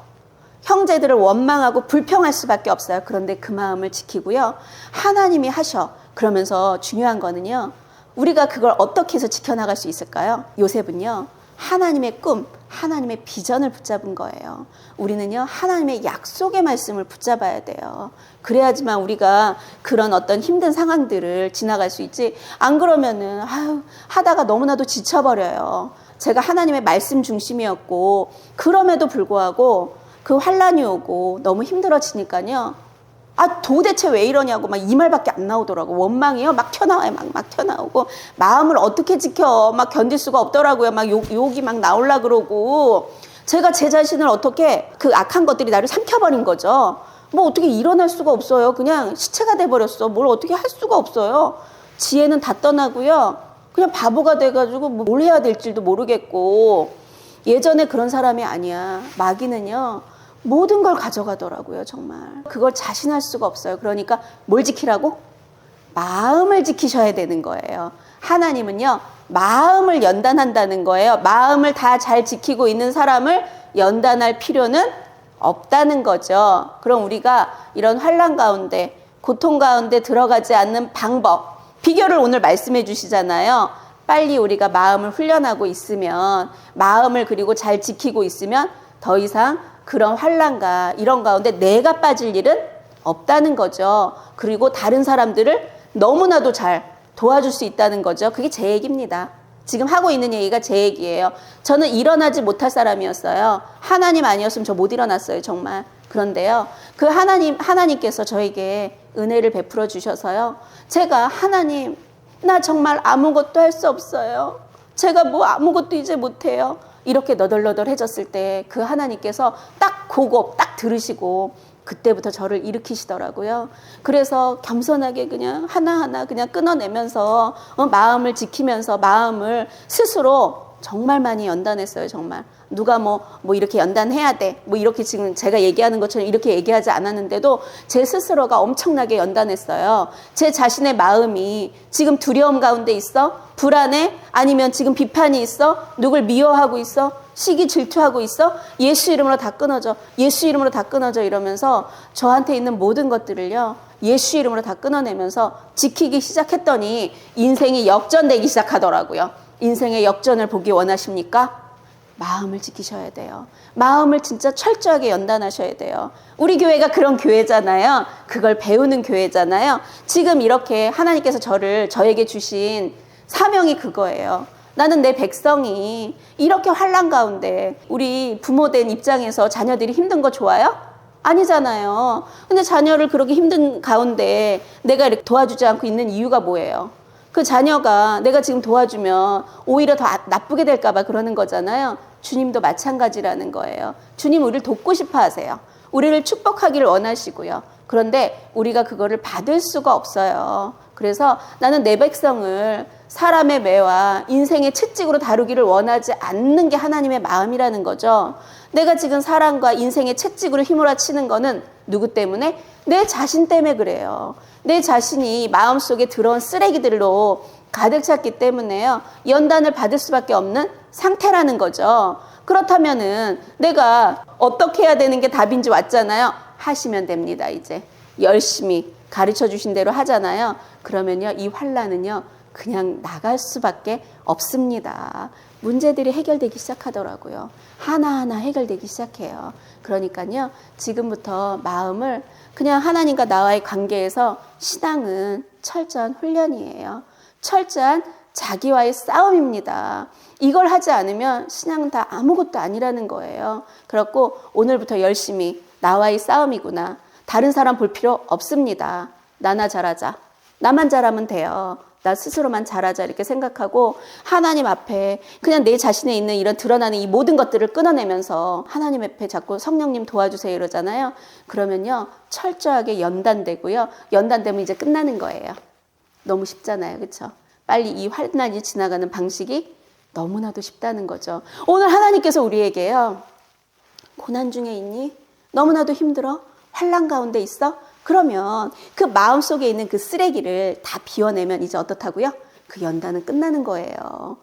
형제들을 원망하고 불평할 수밖에 없어요. 그런데 그 마음을 지키고요. 하나님이 하셔. 그러면서 중요한 거는요. 우리가 그걸 어떻게 해서 지켜나갈 수 있을까요? 요셉은요. 하나님의 꿈, 하나님의 비전을 붙잡은 거예요. 우리는요. 하나님의 약속의 말씀을 붙잡아야 돼요. 그래야지만 우리가 그런 어떤 힘든 상황들을 지나갈 수 있지. 안 그러면은 하다가 너무나도 지쳐버려요. 제가 하나님의 말씀 중심이었고 그럼에도 불구하고 그 환란이 오고 너무 힘들어지니까요. 도대체 왜 이러냐고 막 이 말밖에 안 나오더라고. 원망이요 막 튀어나와요. 막 튀어나오고 마음을 어떻게 지켜 막 견딜 수가 없더라고요. 막 욕이 막 나올라 그러고 제가 제 자신을 어떻게 그 악한 것들이 나를 삼켜버린 거죠. 뭐 어떻게 일어날 수가 없어요. 그냥 시체가 돼버렸어. 뭘 어떻게 할 수가 없어요. 지혜는 다 떠나고요. 그냥 바보가 돼가지고 뭘 해야 될지도 모르겠고 예전에 그런 사람이 아니야. 마귀는요. 모든 걸 가져가더라고요. 정말. 그걸 자신할 수가 없어요. 그러니까 뭘 지키라고? 마음을 지키셔야 되는 거예요. 하나님은요. 마음을 연단한다는 거예요. 마음을 다 잘 지키고 있는 사람을 연단할 필요는 없다는 거죠. 그럼 우리가 이런 환난 가운데 고통 가운데 들어가지 않는 방법 비결을 오늘 말씀해 주시잖아요. 빨리 우리가 마음을 훈련하고 있으면 마음을 그리고 잘 지키고 있으면 더 이상 그런 환난과 이런 가운데 내가 빠질 일은 없다는 거죠. 그리고 다른 사람들을 너무나도 잘 도와줄 수 있다는 거죠. 그게 제 얘기입니다. 지금 하고 있는 얘기가 제 얘기예요. 저는 일어나지 못할 사람이었어요. 하나님 아니었으면 저 못 일어났어요. 정말. 그런데요. 그 하나님께서 저에게 은혜를 베풀어 주셔서요. 제가 하나님 나 정말 아무것도 할 수 없어요. 제가 뭐 아무것도 이제 못해요. 이렇게 너덜너덜해졌을 때 그 하나님께서 딱 그거 딱 들으시고 그때부터 저를 일으키시더라고요. 그래서 겸손하게 그냥 하나하나 그냥 끊어내면서 마음을 지키면서 마음을 스스로 정말 많이 연단했어요. 정말. 누가 뭐 이렇게 연단해야 돼. 뭐 이렇게 지금 제가 얘기하는 것처럼 이렇게 얘기하지 않았는데도 제 스스로가 엄청나게 연단했어요. 제 자신의 마음이 지금 두려움 가운데 있어? 불안해? 아니면 지금 비판이 있어? 누굴 미워하고 있어? 시기 질투하고 있어? 예수 이름으로 다 끊어져. 예수 이름으로 다 끊어져. 이러면서 저한테 있는 모든 것들을요, 예수 이름으로 다 끊어내면서 지키기 시작했더니 인생이 역전되기 시작하더라고요. 인생의 역전을 보기 원하십니까? 마음을 지키셔야 돼요. 마음을 진짜 철저하게 연단하셔야 돼요. 우리 교회가 그런 교회잖아요. 그걸 배우는 교회잖아요. 지금 이렇게 하나님께서 저에게 주신 사명이 그거예요. 나는 내 백성이 이렇게 환난 가운데, 우리 부모된 입장에서 자녀들이 힘든 거 좋아요? 아니잖아요. 근데 자녀를 그렇게 힘든 가운데 내가 이렇게 도와주지 않고 있는 이유가 뭐예요? 그 자녀가 내가 지금 도와주면 오히려 더 나쁘게 될까 봐 그러는 거잖아요. 주님도 마찬가지라는 거예요. 주님 우리를 돕고 싶어 하세요. 우리를 축복하기를 원하시고요. 그런데 우리가 그거를 받을 수가 없어요. 그래서 나는 내 백성을 사람의 매와 인생의 채찍으로 다루기를 원하지 않는 게 하나님의 마음이라는 거죠. 내가 지금 사람과 인생의 채찍으로 휘몰아치는 거는 누구 때문에? 내 자신 때문에 그래요. 내 자신이 마음속에 들어온 쓰레기들로 가득 찼기 때문에요. 연단을 받을 수밖에 없는 상태라는 거죠. 그렇다면은 내가 어떻게 해야 되는 게 답인지 왔잖아요. 하시면 됩니다. 이제 열심히 가르쳐 주신 대로 하잖아요. 그러면요, 이 환난은요 그냥 나갈 수밖에 없습니다. 문제들이 해결되기 시작하더라고요. 하나하나 해결되기 시작해요. 그러니까요, 지금부터 마음을 그냥 하나님과 나와의 관계에서, 신앙은 철저한 훈련이에요. 철저한 자기와의 싸움입니다. 이걸 하지 않으면 신앙은 다 아무것도 아니라는 거예요. 그렇고 오늘부터 열심히 나와의 싸움이구나. 다른 사람 볼 필요 없습니다. 나나 잘하자. 나만 잘하면 돼요. 나 스스로만 잘하자 이렇게 생각하고 하나님 앞에 그냥 내 자신에 있는 이런 드러나는 이 모든 것들을 끊어내면서 하나님 앞에 자꾸 성령님 도와주세요 이러잖아요. 그러면요 철저하게 연단되고요. 연단되면 이제 끝나는 거예요. 너무 쉽잖아요. 그렇죠? 빨리 이 환난이 지나가는 방식이 너무나도 쉽다는 거죠. 오늘 하나님께서 우리에게요. 고난 중에 있니? 너무나도 힘들어? 환난 가운데 있어? 그러면 그 마음속에 있는 그 쓰레기를 다 비워내면 이제 어떻다고요? 그 연단은 끝나는 거예요.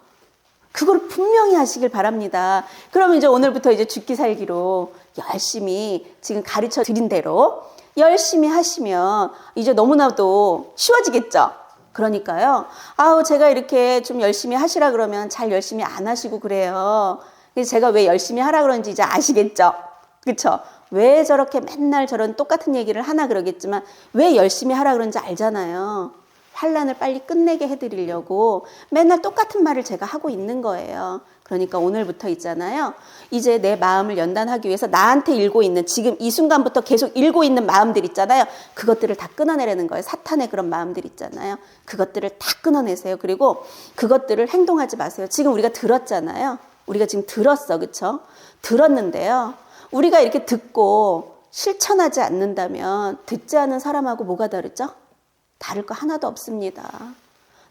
그걸 분명히 하시길 바랍니다. 그러면 이제 오늘부터 이제 죽기 살기로 열심히 지금 가르쳐 드린 대로 열심히 하시면 이제 너무나도 쉬워지겠죠? 그러니까요. 제가 이렇게 좀 열심히 하시라 그러면 잘 열심히 안 하시고 그래요. 그래서 제가 왜 열심히 하라 그러는지 이제 아시겠죠? 그렇죠? 왜 저렇게 맨날 저런 똑같은 얘기를 하나 그러겠지만 왜 열심히 하라 그런지 알잖아요. 환난을 빨리 끝내게 해드리려고 맨날 똑같은 말을 제가 하고 있는 거예요. 그러니까 오늘부터 있잖아요. 이제 내 마음을 연단하기 위해서 나한테 일고 있는, 지금 이 순간부터 계속 일고 있는 마음들 있잖아요. 그것들을 다 끊어내라는 거예요. 사탄의 그런 마음들 있잖아요. 그것들을 다 끊어내세요. 그리고 그것들을 행동하지 마세요. 지금 우리가 들었잖아요. 우리가 지금 들었어. 그렇죠? 들었는데요. 우리가 이렇게 듣고 실천하지 않는다면 듣지 않은 사람하고 뭐가 다르죠? 다를 거 하나도 없습니다.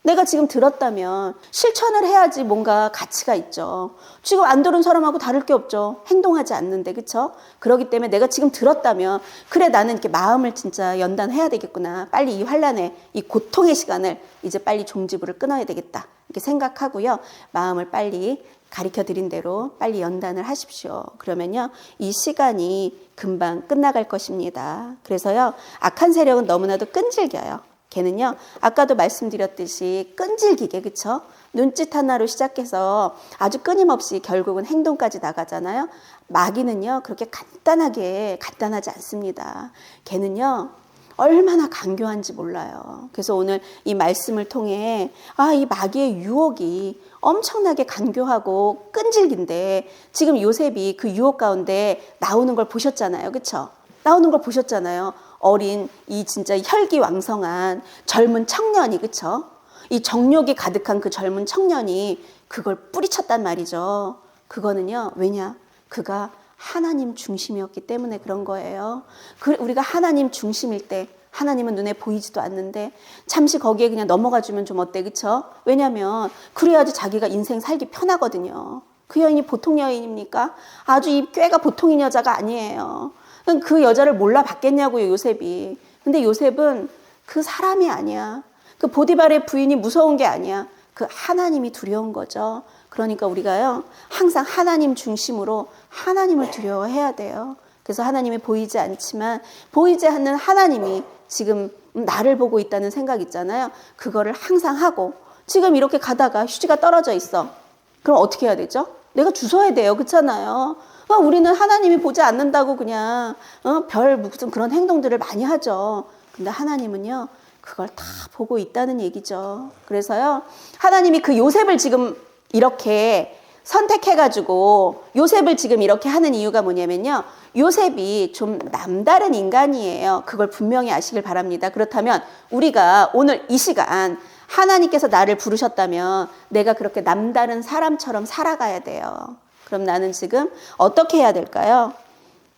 내가 지금 들었다면 실천을 해야지 뭔가 가치가 있죠. 지금 안 들은 사람하고 다를 게 없죠. 행동하지 않는데, 그렇죠? 그렇기 때문에 내가 지금 들었다면 그래 나는 이렇게 마음을 진짜 연단해야 되겠구나. 빨리 이 환난의 이 고통의 시간을 이제 빨리 종지부를 끊어야 되겠다. 이렇게 생각하고요. 마음을 빨리 가르쳐 드린 대로 빨리 연단을 하십시오. 그러면요, 이 시간이 금방 끝나갈 것입니다. 그래서요, 악한 세력은 너무나도 끈질겨요. 걔는요, 아까도 말씀드렸듯이 끈질기게, 그쵸? 눈짓 하나로 시작해서 아주 끊임없이 결국은 행동까지 나가잖아요. 마귀는요, 그렇게 간단하지 않습니다. 걔는요, 얼마나 간교한지 몰라요. 그래서 오늘 이 말씀을 통해 이 마귀의 유혹이 엄청나게 간교하고 끈질긴데 지금 요셉이 그 유혹 가운데 나오는 걸 보셨잖아요. 그렇죠? 나오는 걸 보셨잖아요. 어린 이 진짜 혈기왕성한 젊은 청년이, 그렇죠? 이 정욕이 가득한 그 젊은 청년이 그걸 뿌리쳤단 말이죠. 그거는요. 왜냐? 그가 하나님 중심이었기 때문에 그런 거예요. 우리가 하나님 중심일 때 하나님은 눈에 보이지도 않는데 잠시 거기에 그냥 넘어가 주면 좀 어때, 그쵸? 왜냐면 그래야지 자기가 인생 살기 편하거든요. 그 여인이 보통 여인입니까? 아주 이 꾀가 보통인 여자가 아니에요. 그 여자를 몰라봤겠냐고요, 요셉이. 근데 요셉은 그 사람이 아니야. 그 보디발의 부인이 무서운 게 아니야. 그 하나님이 두려운 거죠. 그러니까 우리가요, 항상 하나님 중심으로 하나님을 두려워해야 돼요. 그래서 하나님이 보이지 않지만 보이지 않는 하나님이 지금 나를 보고 있다는 생각 있잖아요. 그거를 항상 하고, 지금 이렇게 가다가 휴지가 떨어져 있어. 그럼 어떻게 해야 되죠? 내가 주워야 돼요. 그렇잖아요. 우리는 하나님이 보지 않는다고 그냥 별 무슨 그런 행동들을 많이 하죠. 근데 하나님은요, 그걸 다 보고 있다는 얘기죠. 그래서요, 하나님이 그 요셉을 지금 이렇게 선택해가지고 요셉을 지금 이렇게 하는 이유가 뭐냐면요, 요셉이 좀 남다른 인간이에요. 그걸 분명히 아시길 바랍니다. 그렇다면 우리가 오늘 이 시간 하나님께서 나를 부르셨다면 내가 그렇게 남다른 사람처럼 살아가야 돼요. 그럼 나는 지금 어떻게 해야 될까요?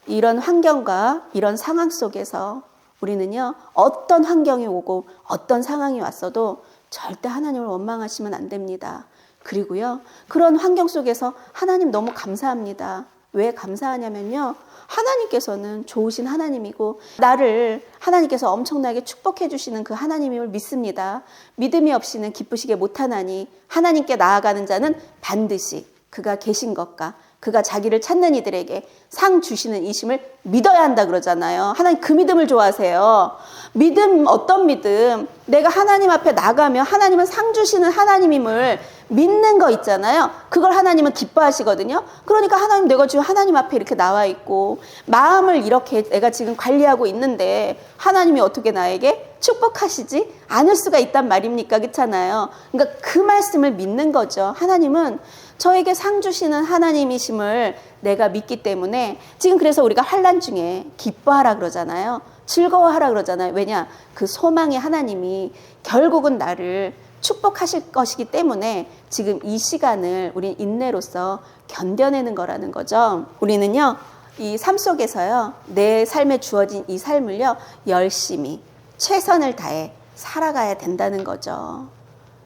이런 환경과 이런 상황 속에서 우리는요, 어떤 환경이 오고 어떤 상황이 왔어도 절대 하나님을 원망하시면 안 됩니다. 그리고요, 그런 환경 속에서 하나님 너무 감사합니다. 왜 감사하냐면요, 하나님께서는 좋으신 하나님이고 나를 하나님께서 엄청나게 축복해 주시는 그 하나님임을 믿습니다. 믿음이 없이는 기쁘시게 못하나니 하나님께 나아가는 자는 반드시 그가 계신 것과 그가 자기를 찾는 이들에게 상 주시는 이심을 믿어야 한다 그러잖아요. 하나님 그 믿음을 좋아하세요. 믿음, 어떤 믿음? 내가 하나님 앞에 나가면 하나님은 상 주시는 하나님임을 믿는 거 있잖아요. 그걸 하나님은 기뻐하시거든요. 그러니까 하나님, 내가 지금 하나님 앞에 이렇게 나와 있고 마음을 이렇게 내가 지금 관리하고 있는데 하나님이 어떻게 나에게 축복하시지 않을 수가 있단 말입니까? 그렇잖아요. 그러니까 그 말씀을 믿는 거죠. 하나님은 저에게 상 주시는 하나님이심을 내가 믿기 때문에 지금 그래서 우리가 환난 중에 기뻐하라 그러잖아요. 즐거워하라 그러잖아요. 왜냐? 그 소망의 하나님이 결국은 나를 축복하실 것이기 때문에 지금 이 시간을 우린 인내로서 견뎌내는 거라는 거죠. 우리는요, 이 삶 속에서요, 내 삶에 주어진 이 삶을요, 열심히 최선을 다해 살아가야 된다는 거죠.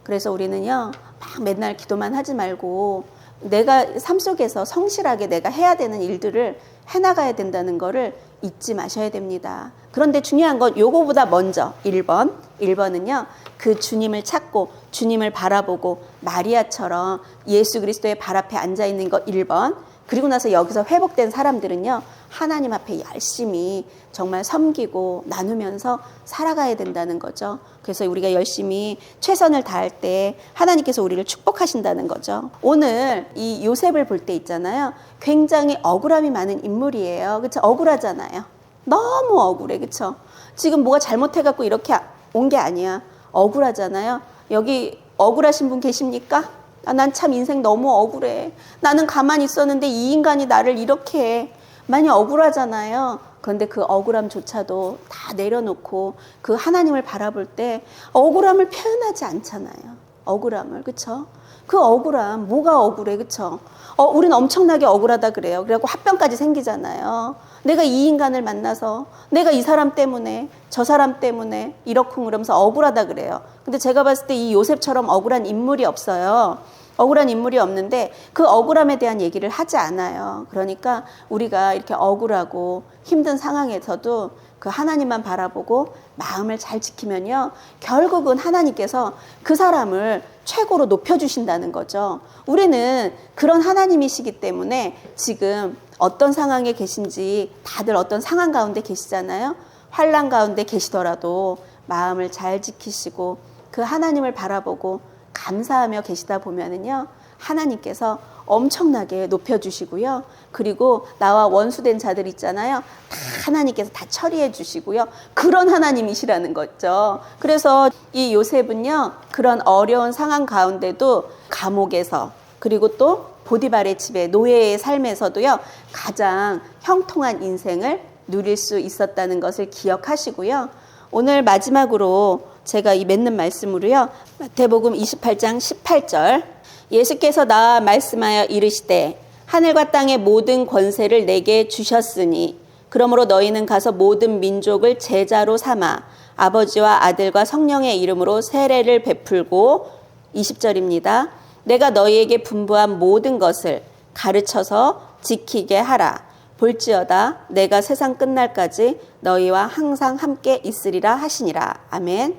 그래서 우리는요, 막 맨날 기도만 하지 말고 내가 삶 속에서 성실하게 내가 해야 되는 일들을 해나가야 된다는 거를 잊지 마셔야 됩니다. 그런데 중요한 건 요거보다 먼저 1번은요, 그 주님을 찾고 주님을 바라보고 마리아처럼 예수 그리스도의 발 앞에 앉아있는 거 1번. 그리고 나서 여기서 회복된 사람들은요, 하나님 앞에 열심히 정말 섬기고 나누면서 살아가야 된다는 거죠. 그래서 우리가 열심히 최선을 다할 때 하나님께서 우리를 축복하신다는 거죠. 오늘 이 요셉을 볼 때 있잖아요, 굉장히 억울함이 많은 인물이에요. 그렇죠? 억울하잖아요. 너무 억울해. 그렇죠? 지금 뭐가 잘못해갖고 이렇게 온 게 아니야. 억울하잖아요. 여기 억울하신 분 계십니까? 난 참 인생 너무 억울해. 나는 가만히 있었는데 이 인간이 나를 이렇게 해. 많이 억울하잖아요. 그런데 그 억울함조차도 다 내려놓고 그 하나님을 바라볼 때 억울함을 표현하지 않잖아요. 억울함을. 그쵸? 그 억울함, 뭐가 억울해. 그쵸? 우린 엄청나게 억울하다 그래요. 그래갖고 화병까지 생기잖아요. 내가 이 인간을 만나서 내가 이 사람 때문에 저 사람 때문에 이렇쿵 그러면서 억울하다 그래요. 근데 제가 봤을 때 이 요셉처럼 억울한 인물이 없어요. 억울한 인물이 없는데 그 억울함에 대한 얘기를 하지 않아요. 그러니까 우리가 이렇게 억울하고 힘든 상황에서도 그 하나님만 바라보고 마음을 잘 지키면요, 결국은 하나님께서 그 사람을 최고로 높여주신다는 거죠. 우리는 그런 하나님이시기 때문에 지금 어떤 상황에 계신지 다들 어떤 상황 가운데 계시잖아요. 환난 가운데 계시더라도 마음을 잘 지키시고 그 하나님을 바라보고 감사하며 계시다 보면은요, 하나님께서 엄청나게 높여주시고요. 그리고 나와 원수된 자들 있잖아요. 다 하나님께서 다 처리해 주시고요. 그런 하나님이시라는 거죠. 그래서 이 요셉은요, 그런 어려운 상황 가운데도 감옥에서, 그리고 또 보디발의 집에 노예의 삶에서도요, 가장 형통한 인생을 누릴 수 있었다는 것을 기억하시고요. 오늘 마지막으로 제가 이 맺는 말씀으로요, 마태복음 28장 18절, 예수께서 나와 말씀하여 이르시되 하늘과 땅의 모든 권세를 내게 주셨으니 그러므로 너희는 가서 모든 민족을 제자로 삼아 아버지와 아들과 성령의 이름으로 세례를 베풀고, 20절입니다. 내가 너희에게 분부한 모든 것을 가르쳐서 지키게 하라. 볼지어다 내가 세상 끝날까지 너희와 항상 함께 있으리라 하시니라. 아멘.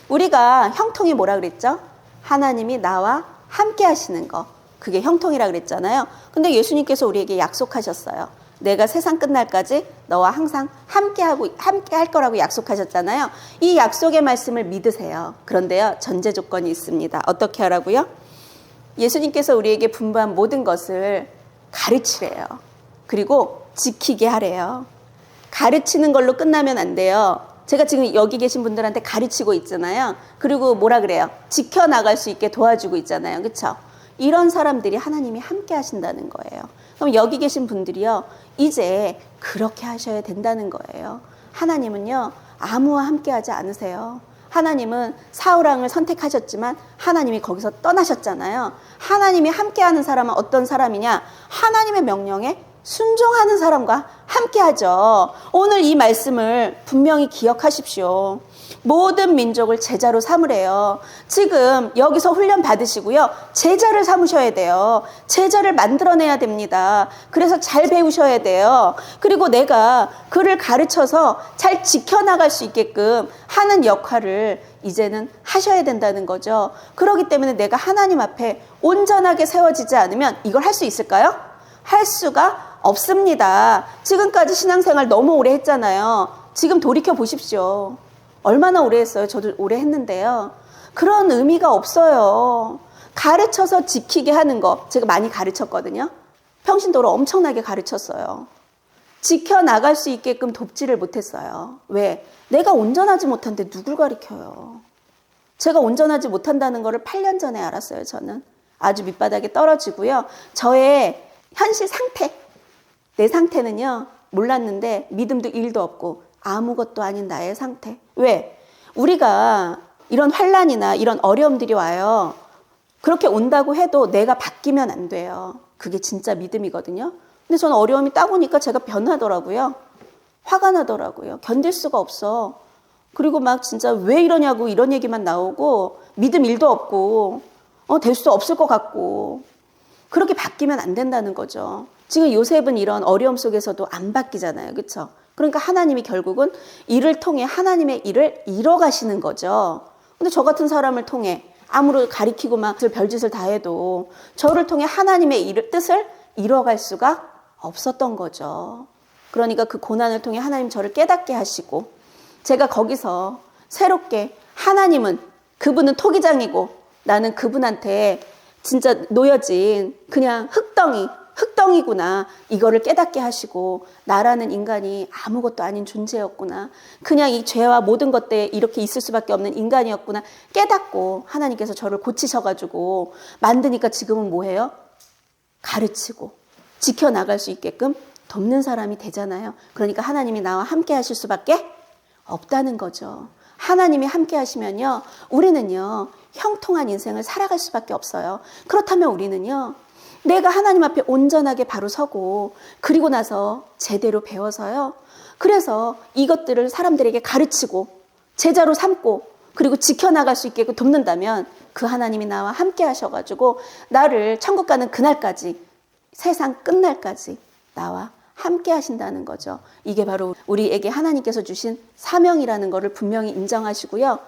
우리가 형통이 뭐라 그랬죠? 하나님이 나와 함께 하시는 거. 그게 형통이라 그랬잖아요. 근데 예수님께서 우리에게 약속하셨어요. 내가 세상 끝날까지 너와 항상 함께 할 거라고 약속하셨잖아요. 이 약속의 말씀을 믿으세요. 그런데요, 전제 조건이 있습니다. 어떻게 하라고요? 예수님께서 우리에게 분부한 모든 것을 가르치래요. 그리고 지키게 하래요. 가르치는 걸로 끝나면 안 돼요. 제가 지금 여기 계신 분들한테 가르치고 있잖아요. 그리고 뭐라 그래요? 지켜나갈 수 있게 도와주고 있잖아요. 그렇죠? 이런 사람들이 하나님이 함께 하신다는 거예요. 그럼 여기 계신 분들이요, 이제 그렇게 하셔야 된다는 거예요. 하나님은요, 아무와 함께 하지 않으세요. 하나님은 사울왕을 선택하셨지만 하나님이 거기서 떠나셨잖아요. 하나님이 함께하는 사람은 어떤 사람이냐? 하나님의 명령에 순종하는 사람과 함께하죠. 오늘 이 말씀을 분명히 기억하십시오. 모든 민족을 제자로 삼으래요. 지금 여기서 훈련 받으시고요, 제자를 삼으셔야 돼요. 제자를 만들어내야 됩니다. 그래서 잘 배우셔야 돼요. 그리고 내가 그를 가르쳐서 잘 지켜나갈 수 있게끔 하는 역할을 이제는 하셔야 된다는 거죠. 그렇기 때문에 내가 하나님 앞에 온전하게 세워지지 않으면 이걸 할 수 있을까요? 할 수가 없습니다. 지금까지 신앙생활 너무 오래 했잖아요. 지금 돌이켜 보십시오. 얼마나 오래 했어요? 저도 오래 했는데요. 그런 의미가 없어요. 가르쳐서 지키게 하는 거, 제가 많이 가르쳤거든요. 평신도로 엄청나게 가르쳤어요. 지켜나갈 수 있게끔 돕지를 못했어요. 왜? 내가 온전하지 못한데 누굴 가르쳐요? 제가 온전하지 못한다는 거를 8년 전에 알았어요. 저는 아주 밑바닥에 떨어지고요. 저의 현실 상태, 내 상태는요, 몰랐는데 믿음도 1도 없고 아무것도 아닌 나의 상태. 왜? 우리가 이런 환난이나 이런 어려움들이 와요. 그렇게 온다고 해도 내가 바뀌면 안 돼요. 그게 진짜 믿음이거든요. 근데 저는 어려움이 딱 오니까 제가 변하더라고요. 화가 나더라고요. 견딜 수가 없어. 그리고 막 진짜 왜 이러냐고 이런 얘기만 나오고 믿음 1도 없고 될 수 없을 것 같고, 그렇게 바뀌면 안 된다는 거죠. 지금 요셉은 이런 어려움 속에서도 안 바뀌잖아요. 그렇죠? 그러니까 하나님이 결국은 이를 통해 하나님의 일을 이뤄가시는 거죠. 근데 저 같은 사람을 통해 아무리 가리키고 막 별짓을 다 해도 저를 통해 하나님의 뜻을 이뤄갈 수가 없었던 거죠. 그러니까 그 고난을 통해 하나님 저를 깨닫게 하시고, 제가 거기서 새롭게 하나님은 그분은 토기장이고 나는 그분한테 진짜 놓여진 그냥 흙덩이구나, 이거를 깨닫게 하시고, 나라는 인간이 아무것도 아닌 존재였구나, 그냥 이 죄와 모든 것들에 이렇게 있을 수밖에 없는 인간이었구나 깨닫고 하나님께서 저를 고치셔가지고 만드니까 지금은 뭐예요? 가르치고 지켜나갈 수 있게끔 돕는 사람이 되잖아요. 그러니까 하나님이 나와 함께 하실 수밖에 없다는 거죠. 하나님이 함께 하시면요, 우리는요 형통한 인생을 살아갈 수밖에 없어요. 그렇다면 우리는요, 내가 하나님 앞에 온전하게 바로 서고, 그리고 나서 제대로 배워서요, 그래서 이것들을 사람들에게 가르치고 제자로 삼고 그리고 지켜나갈 수 있게 돕는다면 그 하나님이 나와 함께 하셔가지고 나를 천국 가는 그날까지, 세상 끝날까지 나와 함께 하신다는 거죠. 이게 바로 우리에게 하나님께서 주신 사명이라는 것을 분명히 인정하시고요.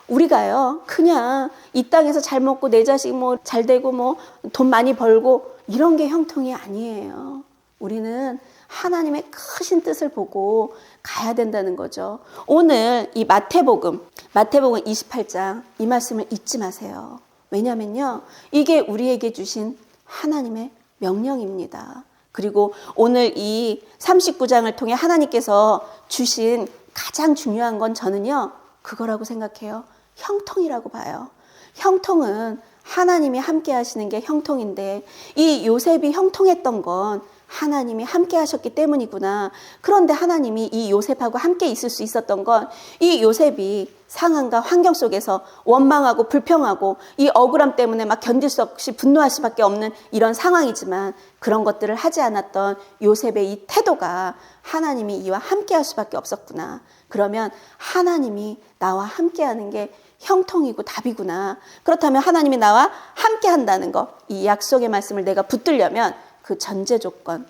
우리가요, 그냥 이 땅에서 잘 먹고 내 자식 뭐 잘 되고 뭐 돈 많이 벌고 이런 게 형통이 아니에요. 우리는 하나님의 크신 뜻을 보고 가야 된다는 거죠. 오늘 이 마태복음 28장 이 말씀을 잊지 마세요. 왜냐면요, 이게 우리에게 주신 하나님의 명령입니다. 그리고 오늘 이 39장을 통해 하나님께서 주신 가장 중요한 건 저는요, 그거라고 생각해요. 형통이라고 봐요. 형통은 하나님이 함께 하시는 게 형통인데, 이 요셉이 형통했던 건 하나님이 함께 하셨기 때문이구나. 그런데 하나님이 이 요셉하고 함께 있을 수 있었던 건 이 요셉이 상황과 환경 속에서 원망하고 불평하고 이 억울함 때문에 막 견딜 수 없이 분노할 수밖에 없는 이런 상황이지만, 그런 것들을 하지 않았던 요셉의 이 태도가 하나님이 이와 함께 할 수밖에 없었구나. 그러면 하나님이 나와 함께 하는 게 형통이고 답이구나. 그렇다면 하나님이 나와 함께 한다는 거, 이 약속의 말씀을 내가 붙들려면 그 전제 조건,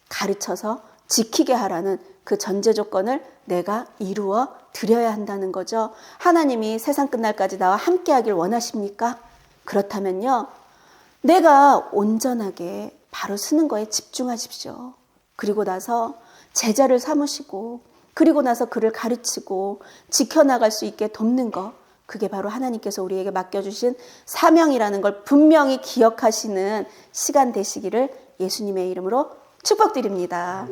가르쳐서 지키게 하라는 그 전제 조건을 내가 이루어 드려야 한다는 거죠. 하나님이 세상 끝날까지 나와 함께 하길 원하십니까? 그렇다면요, 내가 온전하게 바로 쓰는 거에 집중하십시오. 그리고 나서 제자를 삼으시고 그리고 나서 그를 가르치고 지켜나갈 수 있게 돕는 것, 그게 바로 하나님께서 우리에게 맡겨주신 사명이라는 걸 분명히 기억하시는 시간 되시기를 예수님의 이름으로 축복드립니다.